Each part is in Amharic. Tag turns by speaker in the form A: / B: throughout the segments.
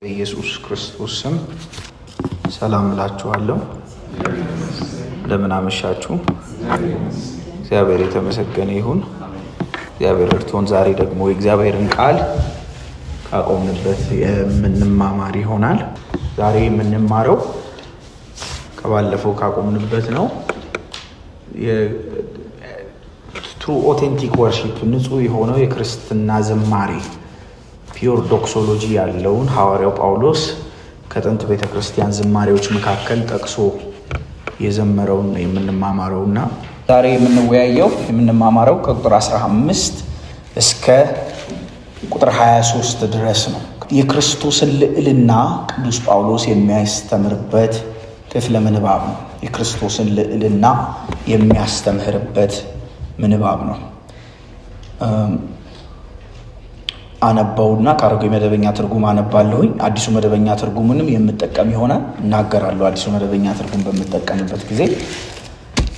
A: ኢየሱስ ክርስቶስ ስም ሰላም እላችኋለሁ። እንደምን አመሻችሁ። እግዚአብሔር የተመሰገነ ይሁን። እግዚአብሔር እርቶን ዛሬ ደግሞ የእግዚአብሔርን ቃል ካቆምንበት የምንማማር ይሆናል። ዛሬ የምንማረው ከባለፈው ካቆምንበት ነው። ትሩ ኦቴንቲክ ወርሺፕ ንጹህ የሆነው የክርስትና ዝማሬ ፒዮር ዶክሶሎጂ ያለውን ሐዋርያው ጳውሎስ ከጥንት ቤተክርስቲያን ዝማሬዎች መካከል ጠቅሶ የዘመረውን ነው የምንማማረውና ዛሬ የምንማማረው ከቁጥር 15 እስከ ቁጥር 23 ድረስ ነው። የክርስቶስን ልዕልና ቅዱስ ጳውሎስ የሚያስተምርበት ክፍለ ምንባብ ነው። የክርስቶስን ልዕልና የሚያስተምርበት ምንባብ ነው። አነባውና ከአሮጌ መደበኛ ትርጉም አነባለሁኝ። አዲሱ መደበኛ ትርጉምንም የምጠቀም ይሆናል እናገራለሁ። አዲሱ መደበኛ ትርጉም በምጠቀምበት ጊዜ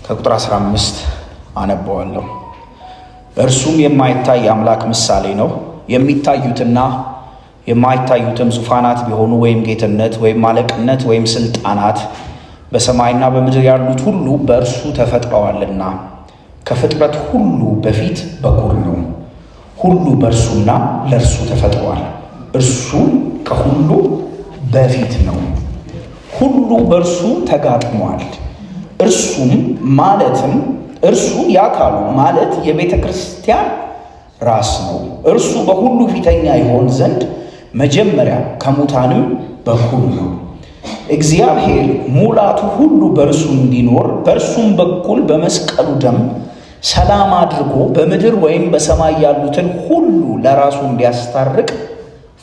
A: ከቁጥር 15 አነባዋለሁ። እርሱም የማይታይ አምላክ ምሳሌ ነው። የሚታዩትና የማይታዩትም ዙፋናት ቢሆኑ ወይም ጌትነት ወይም አለቅነት ወይም ስልጣናት በሰማይና በምድር ያሉት ሁሉ በእርሱ ተፈጥረዋልና ከፍጥረት ሁሉ በፊት በኩር ነው። ሁሉ በእርሱና ለእርሱ ተፈጥሯል። እርሱ ከሁሉ በፊት ነው። ሁሉ በእርሱ ተጋጥሟል። እርሱም ማለትም እርሱ የአካሉ ማለት የቤተ ክርስቲያን ራስ ነው። እርሱ በሁሉ ፊተኛ ይሆን ዘንድ መጀመሪያ ከሙታንም በኩር ነው። እግዚአብሔር ሙላቱ ሁሉ በእርሱ እንዲኖር በእርሱም በኩል በመስቀሉ ደም ሰላም አድርጎ በምድር ወይም በሰማይ ያሉትን ሁሉ ለራሱ እንዲያስታርቅ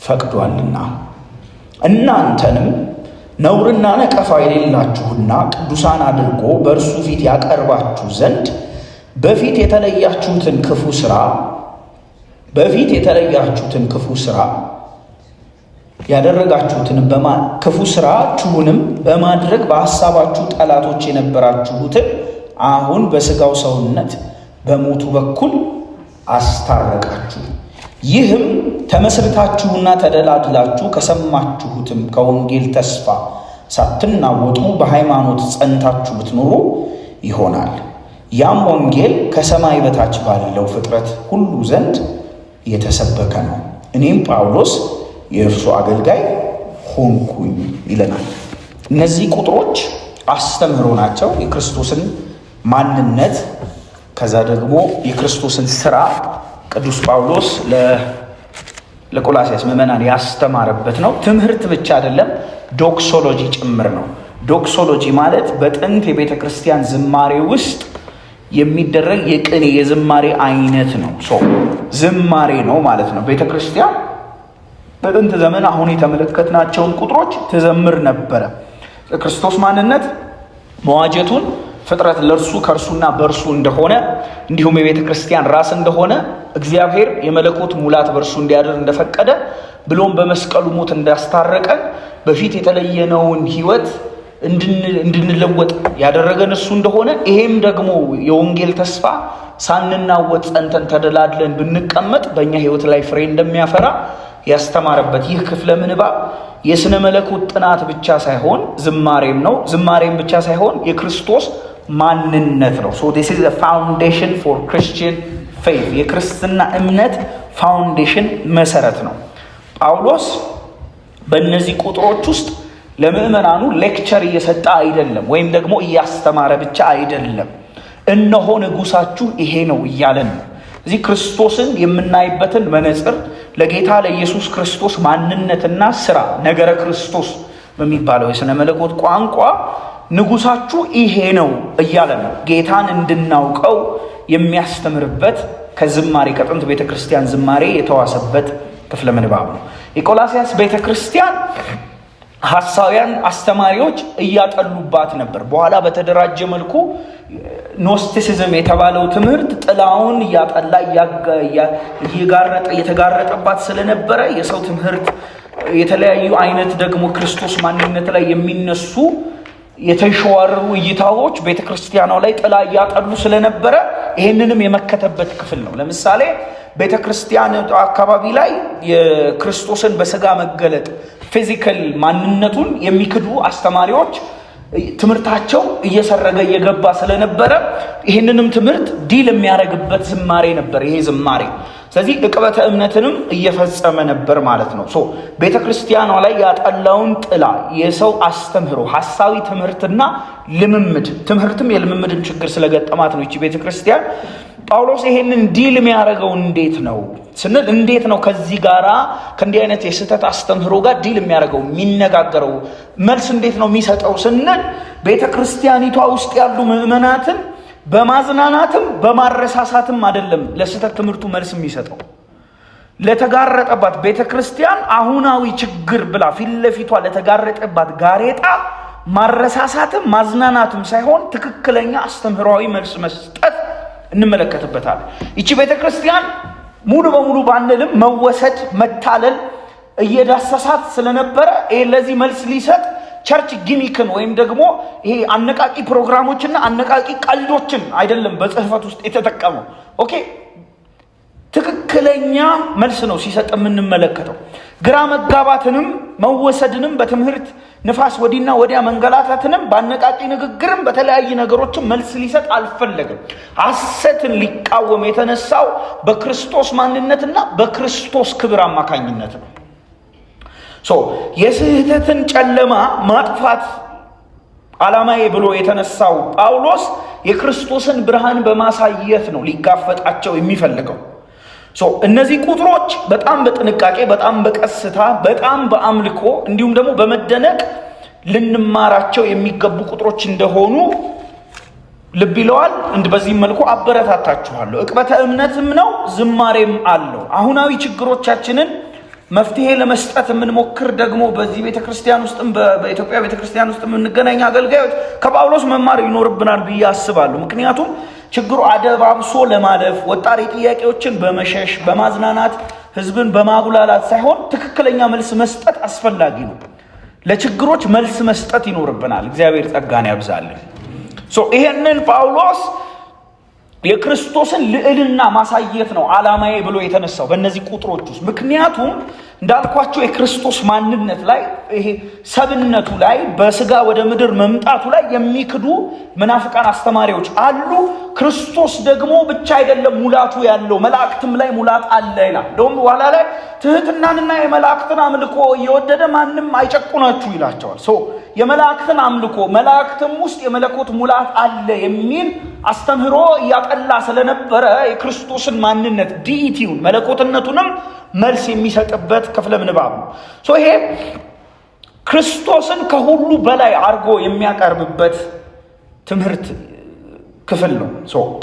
A: ፈቅዷልና እናንተንም ነውርና ነቀፋ የሌላችሁና ቅዱሳን አድርጎ በእርሱ ፊት ያቀርባችሁ ዘንድ በፊት የተለያችሁትን ክፉ ስራ ያደረጋችሁትን ክፉ ስራችሁንም በማድረግ በሐሳባችሁ ጠላቶች የነበራችሁትን አሁን በሥጋው ሰውነት በሞቱ በኩል አስታረቃችሁ። ይህም ተመስርታችሁና ተደላድላችሁ ከሰማችሁትም ከወንጌል ተስፋ ሳትናወጡ በሃይማኖት ጸንታችሁ ብትኖሩ ይሆናል። ያም ወንጌል ከሰማይ በታች ባለው ፍጥረት ሁሉ ዘንድ የተሰበከ ነው። እኔም ጳውሎስ የእርሱ አገልጋይ ሆንኩኝ ይለናል። እነዚህ ቁጥሮች አስተምህሮ ናቸው። የክርስቶስን ማንነት ከዛ ደግሞ የክርስቶስን ስራ ቅዱስ ጳውሎስ ለቆላስያስ ምዕመናን ያስተማረበት ነው። ትምህርት ብቻ አይደለም፣ ዶክሶሎጂ ጭምር ነው። ዶክሶሎጂ ማለት በጥንት የቤተ ክርስቲያን ዝማሬ ውስጥ የሚደረግ የቅኔ የዝማሬ አይነት ነው። ዝማሬ ነው ማለት ነው። ቤተ ክርስቲያን በጥንት ዘመን አሁን የተመለከትናቸውን ቁጥሮች ትዘምር ነበረ። ክርስቶስ ማንነት መዋጀቱን ፍጥረት ለእርሱ ከእርሱና በእርሱ እንደሆነ እንዲሁም የቤተ ክርስቲያን ራስ እንደሆነ እግዚአብሔር የመለኮት ሙላት በእርሱ እንዲያድር እንደፈቀደ ብሎም በመስቀሉ ሞት እንዳስታረቀን በፊት የተለየነውን ሕይወት እንድንለወጥ ያደረገን እሱ እንደሆነ ይሄም ደግሞ የወንጌል ተስፋ ሳንናወጥ ጸንተን ተደላድለን ብንቀመጥ በእኛ ሕይወት ላይ ፍሬ እንደሚያፈራ ያስተማረበት ይህ ክፍለ ምንባብ የሥነ መለኮት ጥናት ብቻ ሳይሆን ዝማሬም ብቻ ሳይሆን የክርስቶስ ማንነት ነው። this is a foundation for Christian faith። የክርስትና እምነት ፋውንዴሽን መሰረት ነው። ጳውሎስ በእነዚህ ቁጥሮች ውስጥ ለምዕመናኑ ሌክቸር እየሰጠ አይደለም፣ ወይም ደግሞ እያስተማረ ብቻ አይደለም። እነሆ ንጉሳችሁ ይሄ ነው እያለን ነው። እዚህ ክርስቶስን የምናይበትን መነጽር ለጌታ ለኢየሱስ ክርስቶስ ማንነትና ስራ ነገረ ክርስቶስ በሚባለው የሥነ መለኮት ቋንቋ ንጉሳችሁ ይሄ ነው እያለ ነው። ጌታን እንድናውቀው የሚያስተምርበት ከዝማሬ ከጥንት ቤተ ክርስቲያን ዝማሬ የተዋሰበት ክፍለ ምንባብ ነው። የቆላስያስ ቤተ ክርስቲያን ሐሳውያን አስተማሪዎች እያጠሉባት ነበር። በኋላ በተደራጀ መልኩ ኖስቲሲዝም የተባለው ትምህርት ጥላውን እያጠላ እየተጋረጠባት ስለነበረ የሰው ትምህርት የተለያዩ አይነት ደግሞ ክርስቶስ ማንነት ላይ የሚነሱ የተሸዋረሩ እይታዎች ቤተክርስቲያኗ ላይ ጥላ እያጠሉ ስለነበረ ይሄንንም የመከተበት ክፍል ነው። ለምሳሌ ቤተክርስቲያን አካባቢ ላይ የክርስቶስን በስጋ መገለጥ ፊዚካል ማንነቱን የሚክዱ አስተማሪዎች ትምህርታቸው እየሰረገ እየገባ ስለነበረ ይህንንም ትምህርት ዲል የሚያደርግበት ዝማሬ ነበር ይሄ ዝማሬ። ስለዚህ ዕቅበተ እምነትንም እየፈጸመ ነበር ማለት ነው። ቤተክርስቲያኗ ላይ ያጠላውን ጥላ የሰው አስተምህሮ ሐሳዊ ትምህርትና ልምምድ ትምህርትም የልምምድን ችግር ስለገጠማት ነው እቺ ቤተክርስቲያን። ጳውሎስ ይሄንን ዲል የሚያደርገው እንዴት ነው ስንል እንዴት ነው ከዚህ ጋራ ከእንዲህ አይነት የስህተት አስተምህሮ ጋር ዲል የሚያደርገው የሚነጋገረው መልስ እንዴት ነው የሚሰጠው ስንል ቤተክርስቲያኒቷ ውስጥ ያሉ ምዕመናትን በማዝናናትም በማረሳሳትም አይደለም ለስህተት ትምህርቱ መልስ የሚሰጠው። ለተጋረጠባት ቤተክርስቲያን አሁናዊ ችግር ብላ ፊት ለፊቷ ለተጋረጠባት ጋሬጣ ማረሳሳትም ማዝናናትም ሳይሆን ትክክለኛ አስተምህሯዊ መልስ መስጠት እንመለከትበታለን። ይቺ ቤተክርስቲያን ሙሉ በሙሉ ባንልም መወሰድ መታለል እየዳሰሳት ስለነበረ ለዚህ መልስ ሊሰጥ ቸርች ጊሚክን ወይም ደግሞ ይሄ አነቃቂ ፕሮግራሞችና አነቃቂ ቀልዶችን አይደለም በጽህፈት ውስጥ የተጠቀመው። ኦኬ ትክክለኛ መልስ ነው ሲሰጥ የምንመለከተው። ግራ መጋባትንም መወሰድንም በትምህርት ንፋስ ወዲና ወዲያ መንገላታትንም በአነቃቂ ንግግርም በተለያዩ ነገሮችም መልስ ሊሰጥ አልፈለገም። ሐሰትን ሊቃወም የተነሳው በክርስቶስ ማንነትና በክርስቶስ ክብር አማካኝነት ነው። የስህተትን ጨለማ ማጥፋት ዓላማዬ ብሎ የተነሳው ጳውሎስ የክርስቶስን ብርሃን በማሳየት ነው ሊጋፈጣቸው የሚፈልገው። እነዚህ ቁጥሮች በጣም በጥንቃቄ በጣም በቀስታ በጣም በአምልኮ እንዲሁም ደግሞ በመደነቅ ልንማራቸው የሚገቡ ቁጥሮች እንደሆኑ ልብ ይለዋል። በዚህ መልኩ አበረታታችኋለሁ። ዕቅበተ እምነትም ነው ዝማሬም አለው። አሁናዊ ችግሮቻችንን መፍትሄ ለመስጠት የምንሞክር ደግሞ በዚህ ቤተክርስቲያን ውስጥም በኢትዮጵያ ቤተክርስቲያን ውስጥ የምንገናኝ አገልጋዮች ከጳውሎስ መማር ይኖርብናል ብዬ አስባለሁ። ምክንያቱም ችግሩ አደባብሶ ለማለፍ ወጣሪ ጥያቄዎችን በመሸሽ በማዝናናት ህዝብን በማጉላላት ሳይሆን ትክክለኛ መልስ መስጠት አስፈላጊ ነው። ለችግሮች መልስ መስጠት ይኖርብናል። እግዚአብሔር ጸጋን ያብዛልን። ይሄንን ጳውሎስ የክርስቶስን ልዕልና ማሳየት ነው ዓላማዬ ብሎ የተነሳው በእነዚህ ቁጥሮች ውስጥ። ምክንያቱም እንዳልኳቸው የክርስቶስ ማንነት ላይ ይሄ ሰብነቱ ላይ በስጋ ወደ ምድር መምጣቱ ላይ የሚክዱ መናፍቃን አስተማሪዎች አሉ። ክርስቶስ ደግሞ ብቻ አይደለም ሙላቱ ያለው መላእክትም ላይ ሙላት አለ ይላል። እንደውም በኋላ ላይ ትህትናንና የመላእክትን አምልኮ እየወደደ ማንም አይጨቁናችሁ ይላቸዋል። የመላእክትን አምልኮ መላእክትም ውስጥ የመለኮት ሙላት አለ የሚል አስተምህሮ እያጠላ ስለነበረ የክርስቶስን ማንነት ዲኢቲውን መለኮትነቱንም መልስ የሚሰጥበት ክፍለ ምንባብ ነው። ይሄ ክርስቶስን ከሁሉ በላይ አድርጎ የሚያቀርብበት ትምህርት ክፍል ነው።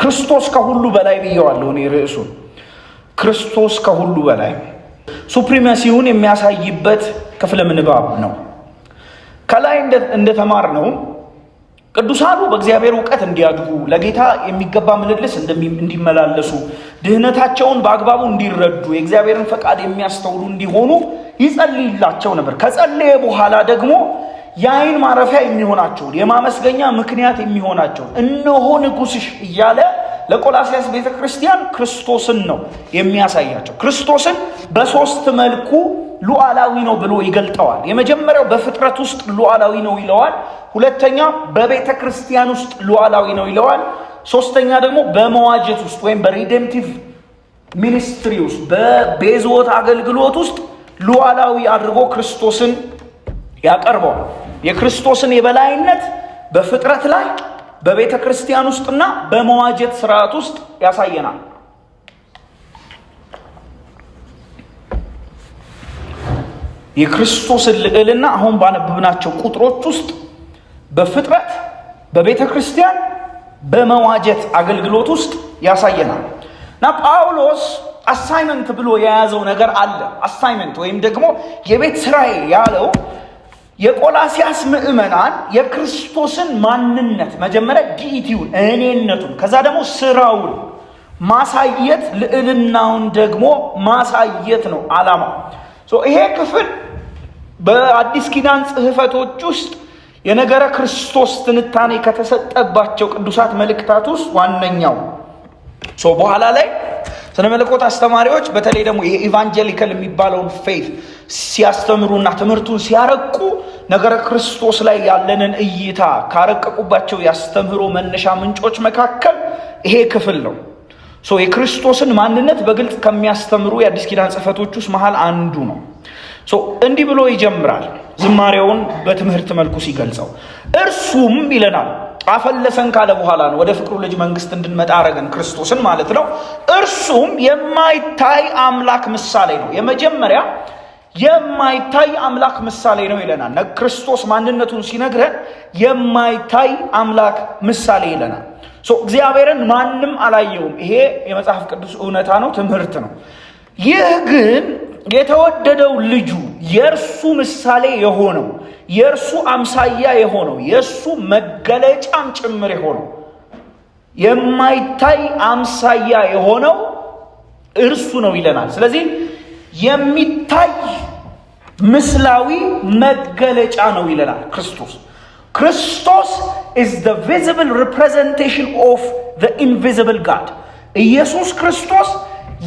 A: ክርስቶስ ከሁሉ በላይ ብየዋለሁ እኔ ርዕሱን። ክርስቶስ ከሁሉ በላይ ሱፕሪማሲውን የሚያሳይበት ክፍለ ምንባብ ነው። ከላይ እንደተማርነው ቅዱሳኑ በእግዚአብሔር ዕውቀት እንዲያድጉ ለጌታ የሚገባ ምልልስ እንዲመላለሱ ድህነታቸውን በአግባቡ እንዲረዱ የእግዚአብሔርን ፈቃድ የሚያስተውሉ እንዲሆኑ ይጸልይላቸው ነበር። ከጸለየ በኋላ ደግሞ የዓይን ማረፊያ የሚሆናቸውን የማመስገኛ ምክንያት የሚሆናቸውን እነሆ ንጉሥሽ እያለ ለቆላስያስ ቤተክርስቲያን ክርስቶስን ነው የሚያሳያቸው። ክርስቶስን በሶስት መልኩ ሉዓላዊ ነው ብሎ ይገልጠዋል። የመጀመሪያው በፍጥረት ውስጥ ሉዓላዊ ነው ይለዋል። ሁለተኛ በቤተ ክርስቲያን ውስጥ ሉዓላዊ ነው ይለዋል። ሶስተኛ ደግሞ በመዋጀት ውስጥ ወይም በሪዴምቲቭ ሚኒስትሪ ውስጥ በቤዝወት አገልግሎት ውስጥ ሉዓላዊ አድርጎ ክርስቶስን ያቀርበዋል። የክርስቶስን የበላይነት በፍጥረት ላይ በቤተ ክርስቲያን ውስጥና በመዋጀት ስርዓት ውስጥ ያሳየናል። የክርስቶስን ልዕልና አሁን ባነበብናቸው ቁጥሮች ውስጥ በፍጥረት በቤተ ክርስቲያን በመዋጀት አገልግሎት ውስጥ ያሳየናል። እና ጳውሎስ አሳይመንት ብሎ የያዘው ነገር አለ። አሳይመንት ወይም ደግሞ የቤት ስራዬ ያለው የቆላስያስ ምዕመናን የክርስቶስን ማንነት መጀመሪያ ዲኢቲውን እኔነቱን ከዛ ደግሞ ስራውን ማሳየት ልዕልናውን ደግሞ ማሳየት ነው ዓላማው። ይሄ ክፍል በአዲስ ኪዳን ጽሕፈቶች ውስጥ የነገረ ክርስቶስ ትንታኔ ከተሰጠባቸው ቅዱሳት መልእክታት ውስጥ ዋነኛው። በኋላ ላይ ስነ መለኮት አስተማሪዎች በተለይ ደግሞ ይሄ ኢቫንጀሊካል የሚባለውን ፌት ሲያስተምሩና ትምህርቱን ሲያረቁ ነገረ ክርስቶስ ላይ ያለንን እይታ ካረቀቁባቸው ያስተምሮ መነሻ ምንጮች መካከል ይሄ ክፍል ነው። የክርስቶስን ማንነት በግልጽ ከሚያስተምሩ የአዲስ ኪዳን ጽሕፈቶች ውስጥ መሃል አንዱ ነው። እንዲህ ብሎ ይጀምራል ዝማሬውን በትምህርት መልኩ ሲገልጸው። እርሱም ይለናል አፈለሰን ካለ በኋላ ነው ወደ ፍቅሩ ልጅ መንግስት እንድንመጣ አረገን፣ ክርስቶስን ማለት ነው። እርሱም የማይታይ አምላክ ምሳሌ ነው። የመጀመሪያ የማይታይ አምላክ ምሳሌ ነው ይለናል። ክርስቶስ ማንነቱን ሲነግረን የማይታይ አምላክ ምሳሌ ይለናል። እግዚአብሔርን ማንም አላየውም። ይሄ የመጽሐፍ ቅዱስ እውነታ ነው፣ ትምህርት ነው። ይህ ግን የተወደደው ልጁ የእርሱ ምሳሌ የሆነው የእርሱ አምሳያ የሆነው የእሱ መገለጫም ጭምር የሆነው የማይታይ አምሳያ የሆነው እርሱ ነው ይለናል። ስለዚህ የሚታይ ምስላዊ መገለጫ ነው ይለናል ክርስቶስ። ክርስቶስ is the visible representation of the invisible God። ኢየሱስ ክርስቶስ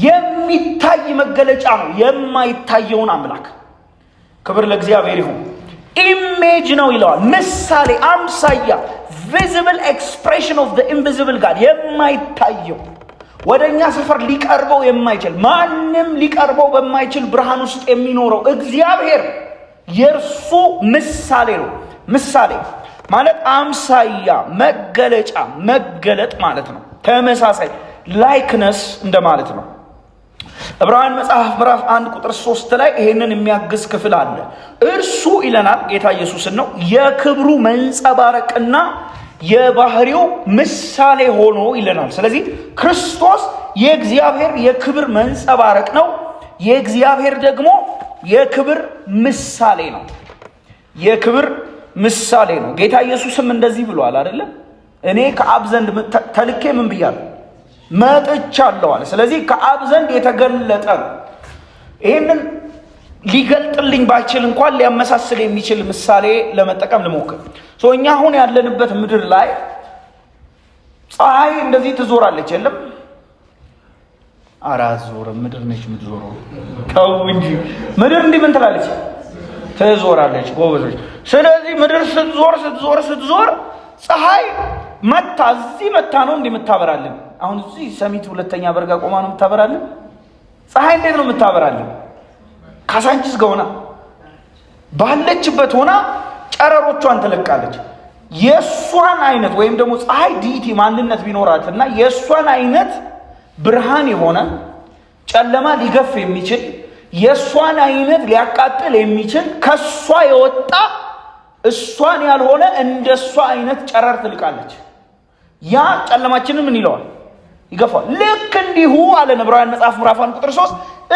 A: የሚታይ መገለጫ ነው የማይታየውን አምላክ። ክብር ለእግዚአብሔር ይሁን። ኢሜጅ ነው ይለዋል፣ ምሳሌ፣ አምሳያ፣ visible expression of the invisible God። የማይታየው ወደኛ ሰፈር ሊቀርበው የማይችል ማንም ሊቀርበው በማይችል ብርሃን ውስጥ የሚኖረው እግዚአብሔር የእርሱ ምሳሌ ነው። ምሳሌ ማለት አምሳያ፣ መገለጫ፣ መገለጥ ማለት ነው። ተመሳሳይ ላይክነስ እንደማለት ነው። ዕብራውያን መጽሐፍ ምዕራፍ 1 ቁጥር 3 ላይ ይሄንን የሚያግዝ ክፍል አለ። እርሱ ይለናል ጌታ ኢየሱስን ነው የክብሩ መንጸባረቅና የባህሪው ምሳሌ ሆኖ ይለናል። ስለዚህ ክርስቶስ የእግዚአብሔር የክብር መንጸባረቅ ነው፣ የእግዚአብሔር ደግሞ የክብር ምሳሌ ነው። የክብር ምሳሌ ነው። ጌታ ኢየሱስም እንደዚህ ብሏል አይደለ? እኔ ከአብ ዘንድ ተልኬ ምን ብያለሁ? መጥቻለሁ አለ። ስለዚህ ከአብ ዘንድ የተገለጠ ነው። ይህንን ሊገልጥልኝ ባይችል እንኳን ሊያመሳስል የሚችል ምሳሌ ለመጠቀም ልሞክር። እኛ አሁን ያለንበት ምድር ላይ ፀሐይ እንደዚህ ትዞራለች የለም? አራት ዞር ምድር ነች የምትዞረው። ተው እንጂ ምድር እንዲህ ምን ትላለች? ትዞራለች ጎበዞች። ስለዚህ ምድር ስትዞር ፀሐይ መታ እዚህ መታ ነው እንዲህ የምታበራልን። አሁን እዚህ ሰሚት ሁለተኛ በርጋ ቆማ ነው የምታበራልን። ፀሐይ እንዴት ነው የምታበራልን? ካሳንቺስ ጋር ሆና ባለችበት ሆና ጨረሮቿን ትለቃለች። የእሷን አይነት ወይም ደግሞ ፀሐይ ዲቲ ማንነት ቢኖራትና የእሷን አይነት ብርሃን የሆነ ጨለማ ሊገፍ የሚችል የእሷን አይነት ሊያቃጥል የሚችል ከእሷ የወጣ እሷን ያልሆነ እንደ እሷ አይነት ጨረር ትልቃለች። ያ ጨለማችንን ምን ይለዋል? ይገፋል። ልክ እንዲሁ አለ ዕብራውያን መጽሐፍ ምዕራፍ 1 ቁጥር 3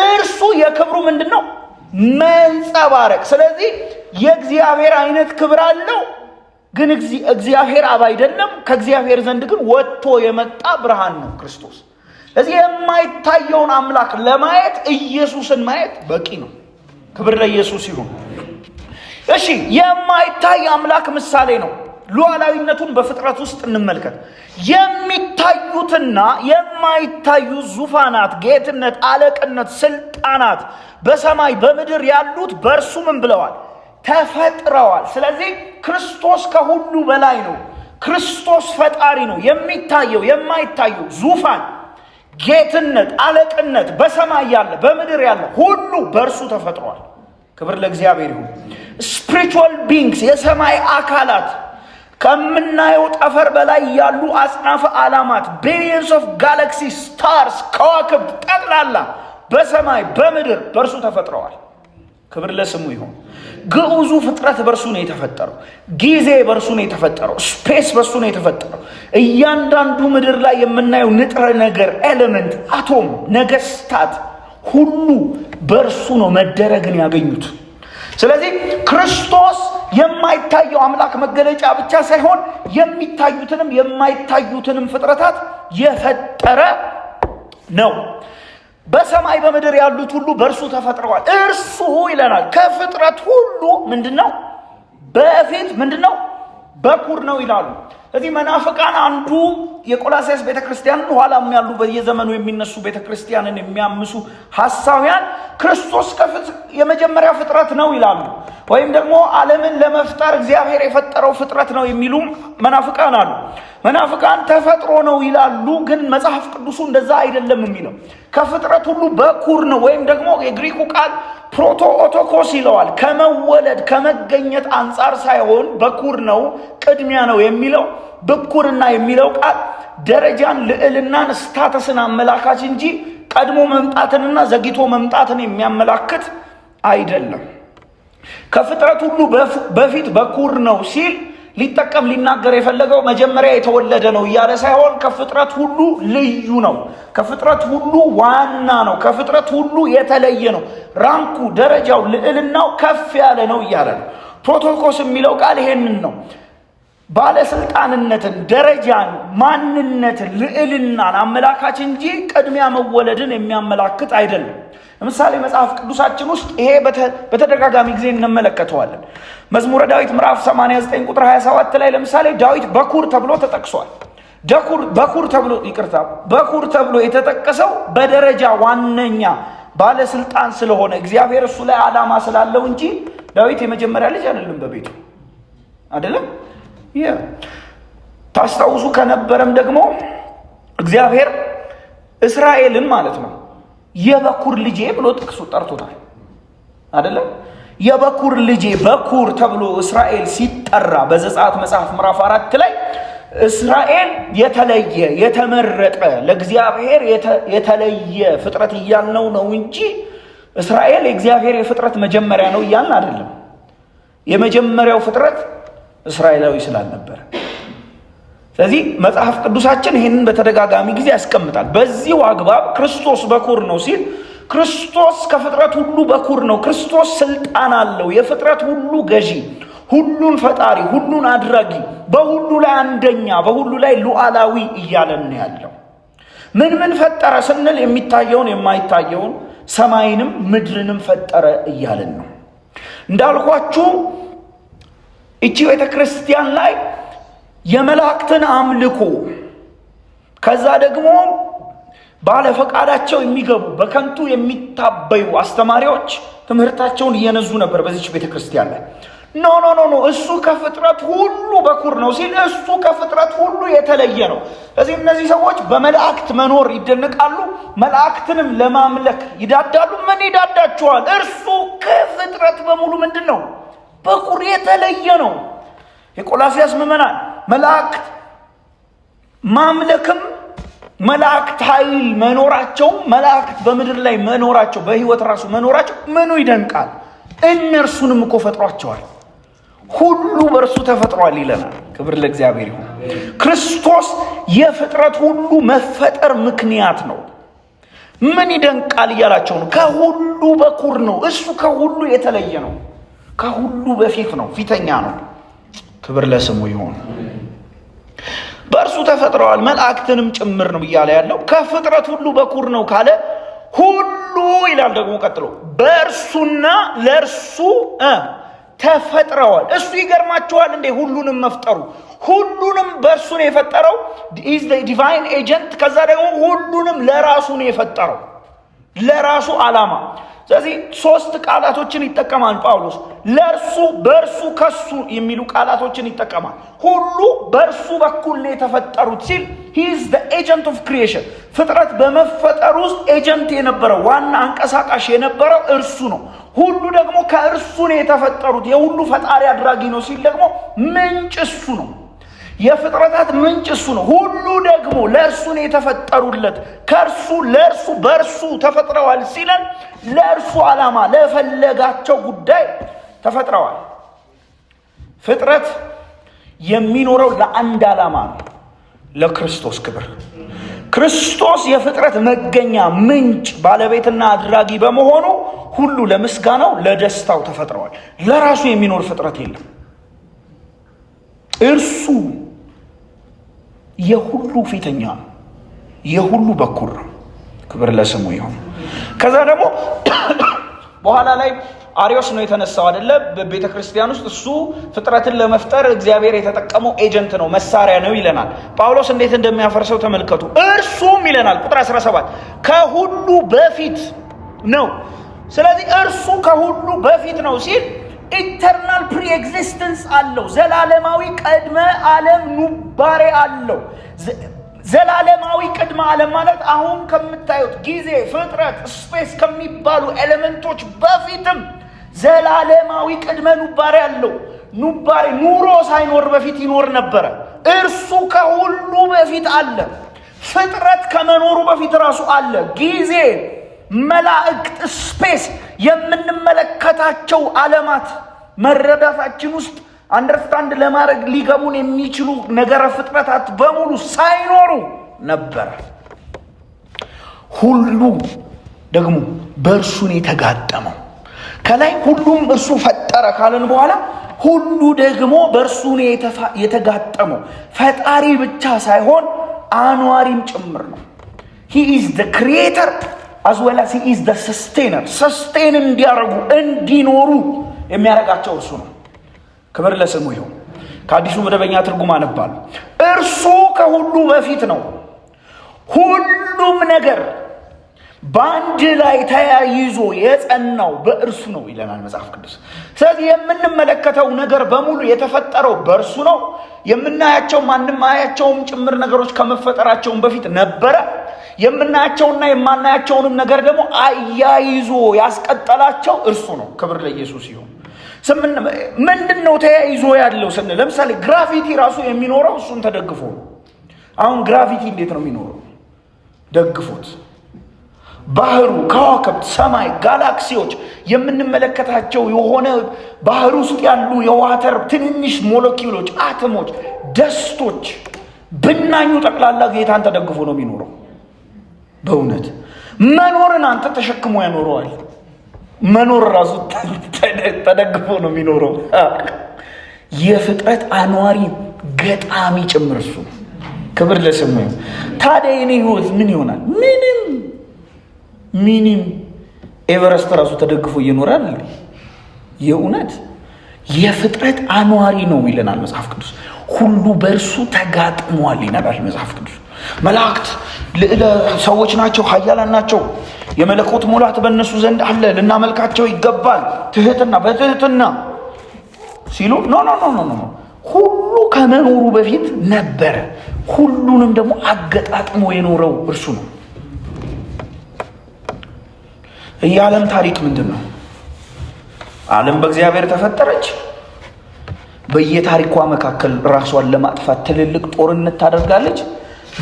A: እርሱ የክብሩ ምንድን ነው? መንጸባረቅ። ስለዚህ የእግዚአብሔር አይነት ክብር አለው፣ ግን እግዚአብሔር አብ አይደለም። ከእግዚአብሔር ዘንድ ግን ወጥቶ የመጣ ብርሃን ነው ክርስቶስ። ስለዚህ የማይታየውን አምላክ ለማየት ኢየሱስን ማየት በቂ ነው። ክብር ለኢየሱስ ይሁን። እሺ፣ የማይታይ አምላክ ምሳሌ ነው። ሉዓላዊነቱን በፍጥረት ውስጥ እንመልከት። የሚታዩትና የማይታዩ ዙፋናት፣ ጌትነት፣ አለቅነት፣ ስልጣናት በሰማይ በምድር ያሉት በእርሱ ምን ብለዋል? ተፈጥረዋል። ስለዚህ ክርስቶስ ከሁሉ በላይ ነው። ክርስቶስ ፈጣሪ ነው። የሚታየው የማይታየው ዙፋን፣ ጌትነት፣ አለቅነት በሰማይ ያለ በምድር ያለ ሁሉ በእርሱ ተፈጥሯል። ክብር ለእግዚአብሔር ይሁን። ስፒሪቹዋል ቢንግስ የሰማይ አካላት ከምናየው ጠፈር በላይ ያሉ አጽናፈ ዓላማት ቢሊየንስ ኦፍ ጋላክሲ ስታርስ ከዋክብት ጠቅላላ በሰማይ በምድር በእርሱ ተፈጥረዋል። ክብር ለስሙ ይሁን። ግዑዙ ፍጥረት በእርሱ ነው የተፈጠረው። ጊዜ በእርሱ ነው የተፈጠረው። ስፔስ በእርሱ ነው የተፈጠረው። እያንዳንዱ ምድር ላይ የምናየው ንጥረ ነገር ኤሌመንት፣ አቶም፣ ነገስታት ሁሉ በእርሱ ነው መደረግን ያገኙት። ስለዚህ ክርስቶስ የማይታየው አምላክ መገለጫ ብቻ ሳይሆን የሚታዩትንም የማይታዩትንም ፍጥረታት የፈጠረ ነው። በሰማይ በምድር ያሉት ሁሉ በእርሱ ተፈጥረዋል። እርሱ ይለናል ከፍጥረት ሁሉ ምንድነው? በፊት ምንድነው? በኩር ነው ይላሉ። ስለዚህ መናፍቃን አንዱ የቆላስይስ ቤተክርስቲያን ኋላም ያሉ በየዘመኑ የሚነሱ ቤተክርስቲያንን የሚያምሱ ሐሳውያን ክርስቶስ የመጀመሪያ ፍጥረት ነው ይላሉ። ወይም ደግሞ ዓለምን ለመፍጠር እግዚአብሔር የፈጠረው ፍጥረት ነው የሚሉ መናፍቃን አሉ። መናፍቃን ተፈጥሮ ነው ይላሉ፣ ግን መጽሐፍ ቅዱሱ እንደዛ አይደለም የሚለው ከፍጥረት ሁሉ በኩር ነው። ወይም ደግሞ የግሪኩ ቃል ፕሮቶኦቶኮስ ይለዋል። ከመወለድ ከመገኘት አንጻር ሳይሆን በኩር ነው፣ ቅድሚያ ነው የሚለው ብኩርና የሚለው ቃል ደረጃን፣ ልዕልናን፣ ስታተስን አመላካች እንጂ ቀድሞ መምጣትንና ዘግይቶ መምጣትን የሚያመላክት አይደለም። ከፍጥረት ሁሉ በፊት በኩር ነው ሲል ሊናገር የፈለገው መጀመሪያ የተወለደ ነው እያለ ሳይሆን ከፍጥረት ሁሉ ልዩ ነው፣ ከፍጥረት ሁሉ ዋና ነው፣ ከፍጥረት ሁሉ የተለየ ነው፣ ራንኩ፣ ደረጃው፣ ልዕልናው ከፍ ያለ ነው እያለ ነው። ፕሮቶኮስ የሚለው ቃል ይሄንን ነው። ባለስልጣንነትን፣ ደረጃን፣ ማንነትን፣ ልዕልናን አመላካች እንጂ ቅድሚያ መወለድን የሚያመላክት አይደለም። ለምሳሌ መጽሐፍ ቅዱሳችን ውስጥ ይሄ በተደጋጋሚ ጊዜ እንመለከተዋለን። መዝሙረ ዳዊት ምዕራፍ 89 ቁጥር 27 ላይ ለምሳሌ ዳዊት በኩር ተብሎ ተጠቅሷል። በኩር ተብሎ የተጠቀሰው በደረጃ ዋነኛ ባለስልጣን ስለሆነ እግዚአብሔር እሱ ላይ ዓላማ ስላለው እንጂ ዳዊት የመጀመሪያ ልጅ አይደለም በቤቱ አይደለም። ታስታውሱ ከነበረም ደግሞ እግዚአብሔር እስራኤልን ማለት ነው የበኩር ልጄ ብሎ ጥቅሱ ጠርቶታል አይደለም። የበኩር ልጄ በኩር ተብሎ እስራኤል ሲጠራ በዘጸአት መጽሐፍ ምዕራፍ 4 ላይ እስራኤል የተለየ የተመረጠ ለእግዚአብሔር የተለየ ፍጥረት እያልነው ነው እንጂ እስራኤል የእግዚአብሔር የፍጥረት መጀመሪያ ነው እያልን አይደለም። የመጀመሪያው ፍጥረት እስራኤላዊ ስላልነበረ። ስለዚህ መጽሐፍ ቅዱሳችን ይህንን በተደጋጋሚ ጊዜ ያስቀምጣል። በዚሁ አግባብ ክርስቶስ በኩር ነው ሲል ክርስቶስ ከፍጥረት ሁሉ በኩር ነው። ክርስቶስ ስልጣን አለው፣ የፍጥረት ሁሉ ገዢ፣ ሁሉን ፈጣሪ፣ ሁሉን አድራጊ፣ በሁሉ ላይ አንደኛ፣ በሁሉ ላይ ሉዓላዊ እያለን ያለው። ምን ፈጠረ ስንል የሚታየውን የማይታየውን ሰማይንም ምድርንም ፈጠረ እያለን ነው። እንዳልኳችሁ እቺ ቤተክርስቲያን ላይ የመላእክትን አምልኮ ከዛ ደግሞ ባለፈቃዳቸው የሚገቡ በከንቱ የሚታበዩ አስተማሪዎች ትምህርታቸውን እየነዙ ነበር በዚች ቤተክርስቲያን ላይ። ኖ እሱ ከፍጥረት ሁሉ በኩር ነው ሲል እሱ ከፍጥረት ሁሉ የተለየ ነው። ስለዚህ እነዚህ ሰዎች በመላእክት መኖር ይደነቃሉ፣ መላእክትንም ለማምለክ ይዳዳሉ። ምን ይዳዳቸዋል? እርሱ ከፍጥረት በሙሉ ምንድን ነው? በኩር፣ የተለየ ነው። የቆላስይስ ምዕመናን መላእክት ማምለክም መላእክት ኃይል መኖራቸው፣ መላእክት በምድር ላይ መኖራቸው፣ በህይወት ራሱ መኖራቸው ምኑ ይደንቃል? እነርሱንም እኮ ፈጥሯቸዋል። ሁሉ በእርሱ ተፈጥሯል ይለናል። ክብር ለእግዚአብሔር ይሁን። ክርስቶስ የፍጥረት ሁሉ መፈጠር ምክንያት ነው። ምን ይደንቃል እያላቸው ነው። ከሁሉ በኩር ነው። እሱ ከሁሉ የተለየ ነው። ከሁሉ በፊት ነው፣ ፊተኛ ነው። ክብር ለስሙ ይሁን። በእርሱ ተፈጥረዋል፣ መላእክትንም ጭምር ነው እያለ ያለው። ከፍጥረት ሁሉ በኩር ነው ካለ ሁሉ ይላል ደግሞ ቀጥሎ በእርሱና ለእርሱ ተፈጥረዋል። እሱ ይገርማቸዋል እንዴ ሁሉንም መፍጠሩ። ሁሉንም በእርሱ ነው የፈጠረው። ኢዝ ዘ ዲቫይን ኤጀንት። ከዛ ደግሞ ሁሉንም ለራሱ ነው የፈጠረው፣ ለራሱ ዓላማ። ስለዚህ ሶስት ቃላቶችን ይጠቀማል ጳውሎስ። ለእርሱ፣ በእርሱ፣ ከሱ የሚሉ ቃላቶችን ይጠቀማል። ሁሉ በእርሱ በኩል ነው የተፈጠሩት ሲል he is the agent of creation። ፍጥረት በመፈጠር ውስጥ ኤጀንት የነበረው ዋና አንቀሳቃሽ የነበረው እርሱ ነው። ሁሉ ደግሞ ከእርሱ ነው የተፈጠሩት። የሁሉ ፈጣሪ አድራጊ ነው ሲል ደግሞ ምንጭ እሱ ነው። የፍጥረታት ምንጭ እሱ ነው። ሁሉ ደግሞ ለእርሱ ነው የተፈጠሩለት። ከእርሱ፣ ለእርሱ፣ በእርሱ ተፈጥረዋል ሲለን ለእርሱ ዓላማ፣ ለፈለጋቸው ጉዳይ ተፈጥረዋል። ፍጥረት የሚኖረው ለአንድ ዓላማ ነው፣ ለክርስቶስ ክብር። ክርስቶስ የፍጥረት መገኛ፣ ምንጭ፣ ባለቤትና አድራጊ በመሆኑ ሁሉ ለምስጋናው፣ ለደስታው ተፈጥረዋል። ለራሱ የሚኖር ፍጥረት የለም። እርሱ የሁሉ ፊተኛ ነው፣ የሁሉ በኩር ነው። ክብር ለስሙ ይሁን። ከዛ ደግሞ በኋላ ላይ አሪዮስ ነው የተነሳው አይደለ? በቤተክርስቲያን ውስጥ እሱ ፍጥረትን ለመፍጠር እግዚአብሔር የተጠቀመው ኤጀንት ነው፣ መሳሪያ ነው ይለናል። ጳውሎስ እንዴት እንደሚያፈርሰው ተመልከቱ። እርሱም ይለናል ቁጥር 17 ከሁሉ በፊት ነው። ስለዚህ እርሱ ከሁሉ በፊት ነው ሲል ኢተርናል ፕሪ ኤግዚስተንስ አለው። ዘላለማዊ ቅድመ ዓለም ኑባሬ አለው። ዘላለማዊ ቅድመ ዓለም ማለት አሁን ከምታዩት ጊዜ፣ ፍጥረት፣ ስፔስ ከሚባሉ ኤሌመንቶች በፊትም ዘላለማዊ ቅድመ ኑባሬ አለው። ኑባሬ ኑሮ ሳይኖር በፊት ይኖር ነበረ። እርሱ ከሁሉ በፊት አለ። ፍጥረት ከመኖሩ በፊት ራሱ አለ። ጊዜ፣ መላእክት፣ ስፔስ የምንመለከታቸው ዓለማት መረዳታችን ውስጥ አንደርስታንድ ለማድረግ ሊገቡን የሚችሉ ነገረ ፍጥረታት በሙሉ ሳይኖሩ ነበረ። ሁሉ ደግሞ በእርሱ ነው የተጋጠመው። ከላይ ሁሉም እርሱ ፈጠረ ካለን በኋላ ሁሉ ደግሞ በእርሱ ነው የተጋጠመው። ፈጣሪ ብቻ ሳይሆን አኗሪም ጭምር ነው። he is the creator as well as he is the sustainer። ሰስቴን እንዲያረጉ እንዲኖሩ የሚያረጋቸው እርሱ ነው። ክብር ለስሙ ይሁን። ከአዲሱ መደበኛ ትርጉም አነባለሁ። እርሱ ከሁሉ በፊት ነው፣ ሁሉም ነገር በአንድ ላይ ተያይዞ የጸናው በእርሱ ነው ይለናል መጽሐፍ ቅዱስ። ስለዚህ የምንመለከተው ነገር በሙሉ የተፈጠረው በእርሱ ነው። የምናያቸው ማንማያቸውም ጭምር ነገሮች ከመፈጠራቸውም በፊት ነበረ። የምናያቸውና የማናያቸውንም ነገር ደግሞ አያይዞ ያስቀጠላቸው እርሱ ነው። ክብር ለኢየሱስ ይሁን። ምንድን ነው ተያይዞ ያለው ስንል፣ ለምሳሌ ግራቪቲ ራሱ የሚኖረው እሱን ተደግፎ ነው። አሁን ግራቪቲ እንዴት ነው የሚኖረው? ደግፎት። ባህሩ፣ ከዋክብት፣ ሰማይ፣ ጋላክሲዎች የምንመለከታቸው የሆነ ባህር ውስጥ ያሉ የዋተር ትንንሽ ሞለኪውሎች፣ አተሞች፣ ደስቶች፣ ብናኙ ጠቅላላ ጌታን ተደግፎ ነው የሚኖረው። በእውነት መኖርን አንተ ተሸክሞ ያኖረዋል። መኖር ራሱ ተደግፎ ነው የሚኖረው። የፍጥረት አኗሪ ገጣሚ ጭምር እሱ። ክብር ለስሙ። ታዲያ የኔ ህይወት ምን ይሆናል? ምንም ኤቨረስት ራሱ ተደግፎ ይኖራል። የእውነት የፍጥረት አኗሪ ነው ይለናል መጽሐፍ ቅዱስ። ሁሉ በእርሱ ተጋጥሟል ይላል መጽሐፍ ቅዱስ። መላእክት ልዕለ ሰዎች ናቸው፣ ኃያላን ናቸው። የመለኮት ሙላት በእነሱ ዘንድ አለ፣ ልናመልካቸው ይገባል። በትህትና ሲሉ ኖ ሁሉ ከመኖሩ በፊት ነበረ። ሁሉንም ደግሞ አገጣጥሞ የኖረው እርሱ ነው። የዓለም ታሪክ ምንድን ነው? ዓለም በእግዚአብሔር ተፈጠረች። በየታሪኳ መካከል ራሷን ለማጥፋት ትልልቅ ጦርነት ታደርጋለች።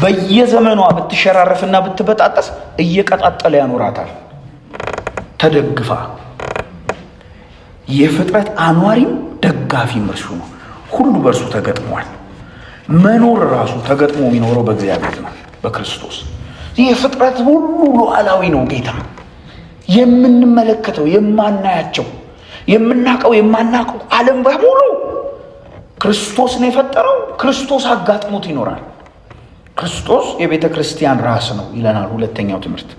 A: በየዘመኗ ብትሸራረፍና ብትበጣጠስ እየቀጣጠለ ያኖራታል ተደግፋ። የፍጥረት አኗሪም ደጋፊም እርሱ ነው። ሁሉ በእርሱ ተገጥሟል። መኖር ራሱ ተገጥሞ የሚኖረው በእግዚአብሔር ነው፣ በክርስቶስ። ይህ ፍጥረት ሁሉ ሉዓላዊ ነው። ጌታ የምንመለከተው የማናያቸው፣ የምናቀው የማናቀው ዓለም በሙሉ ክርስቶስ ነው የፈጠረው። ክርስቶስ አጋጥሞት ይኖራል። ክርስቶስ የቤተ ክርስቲያን ራስ ነው ይለናል ሁለተኛው ትምህርት።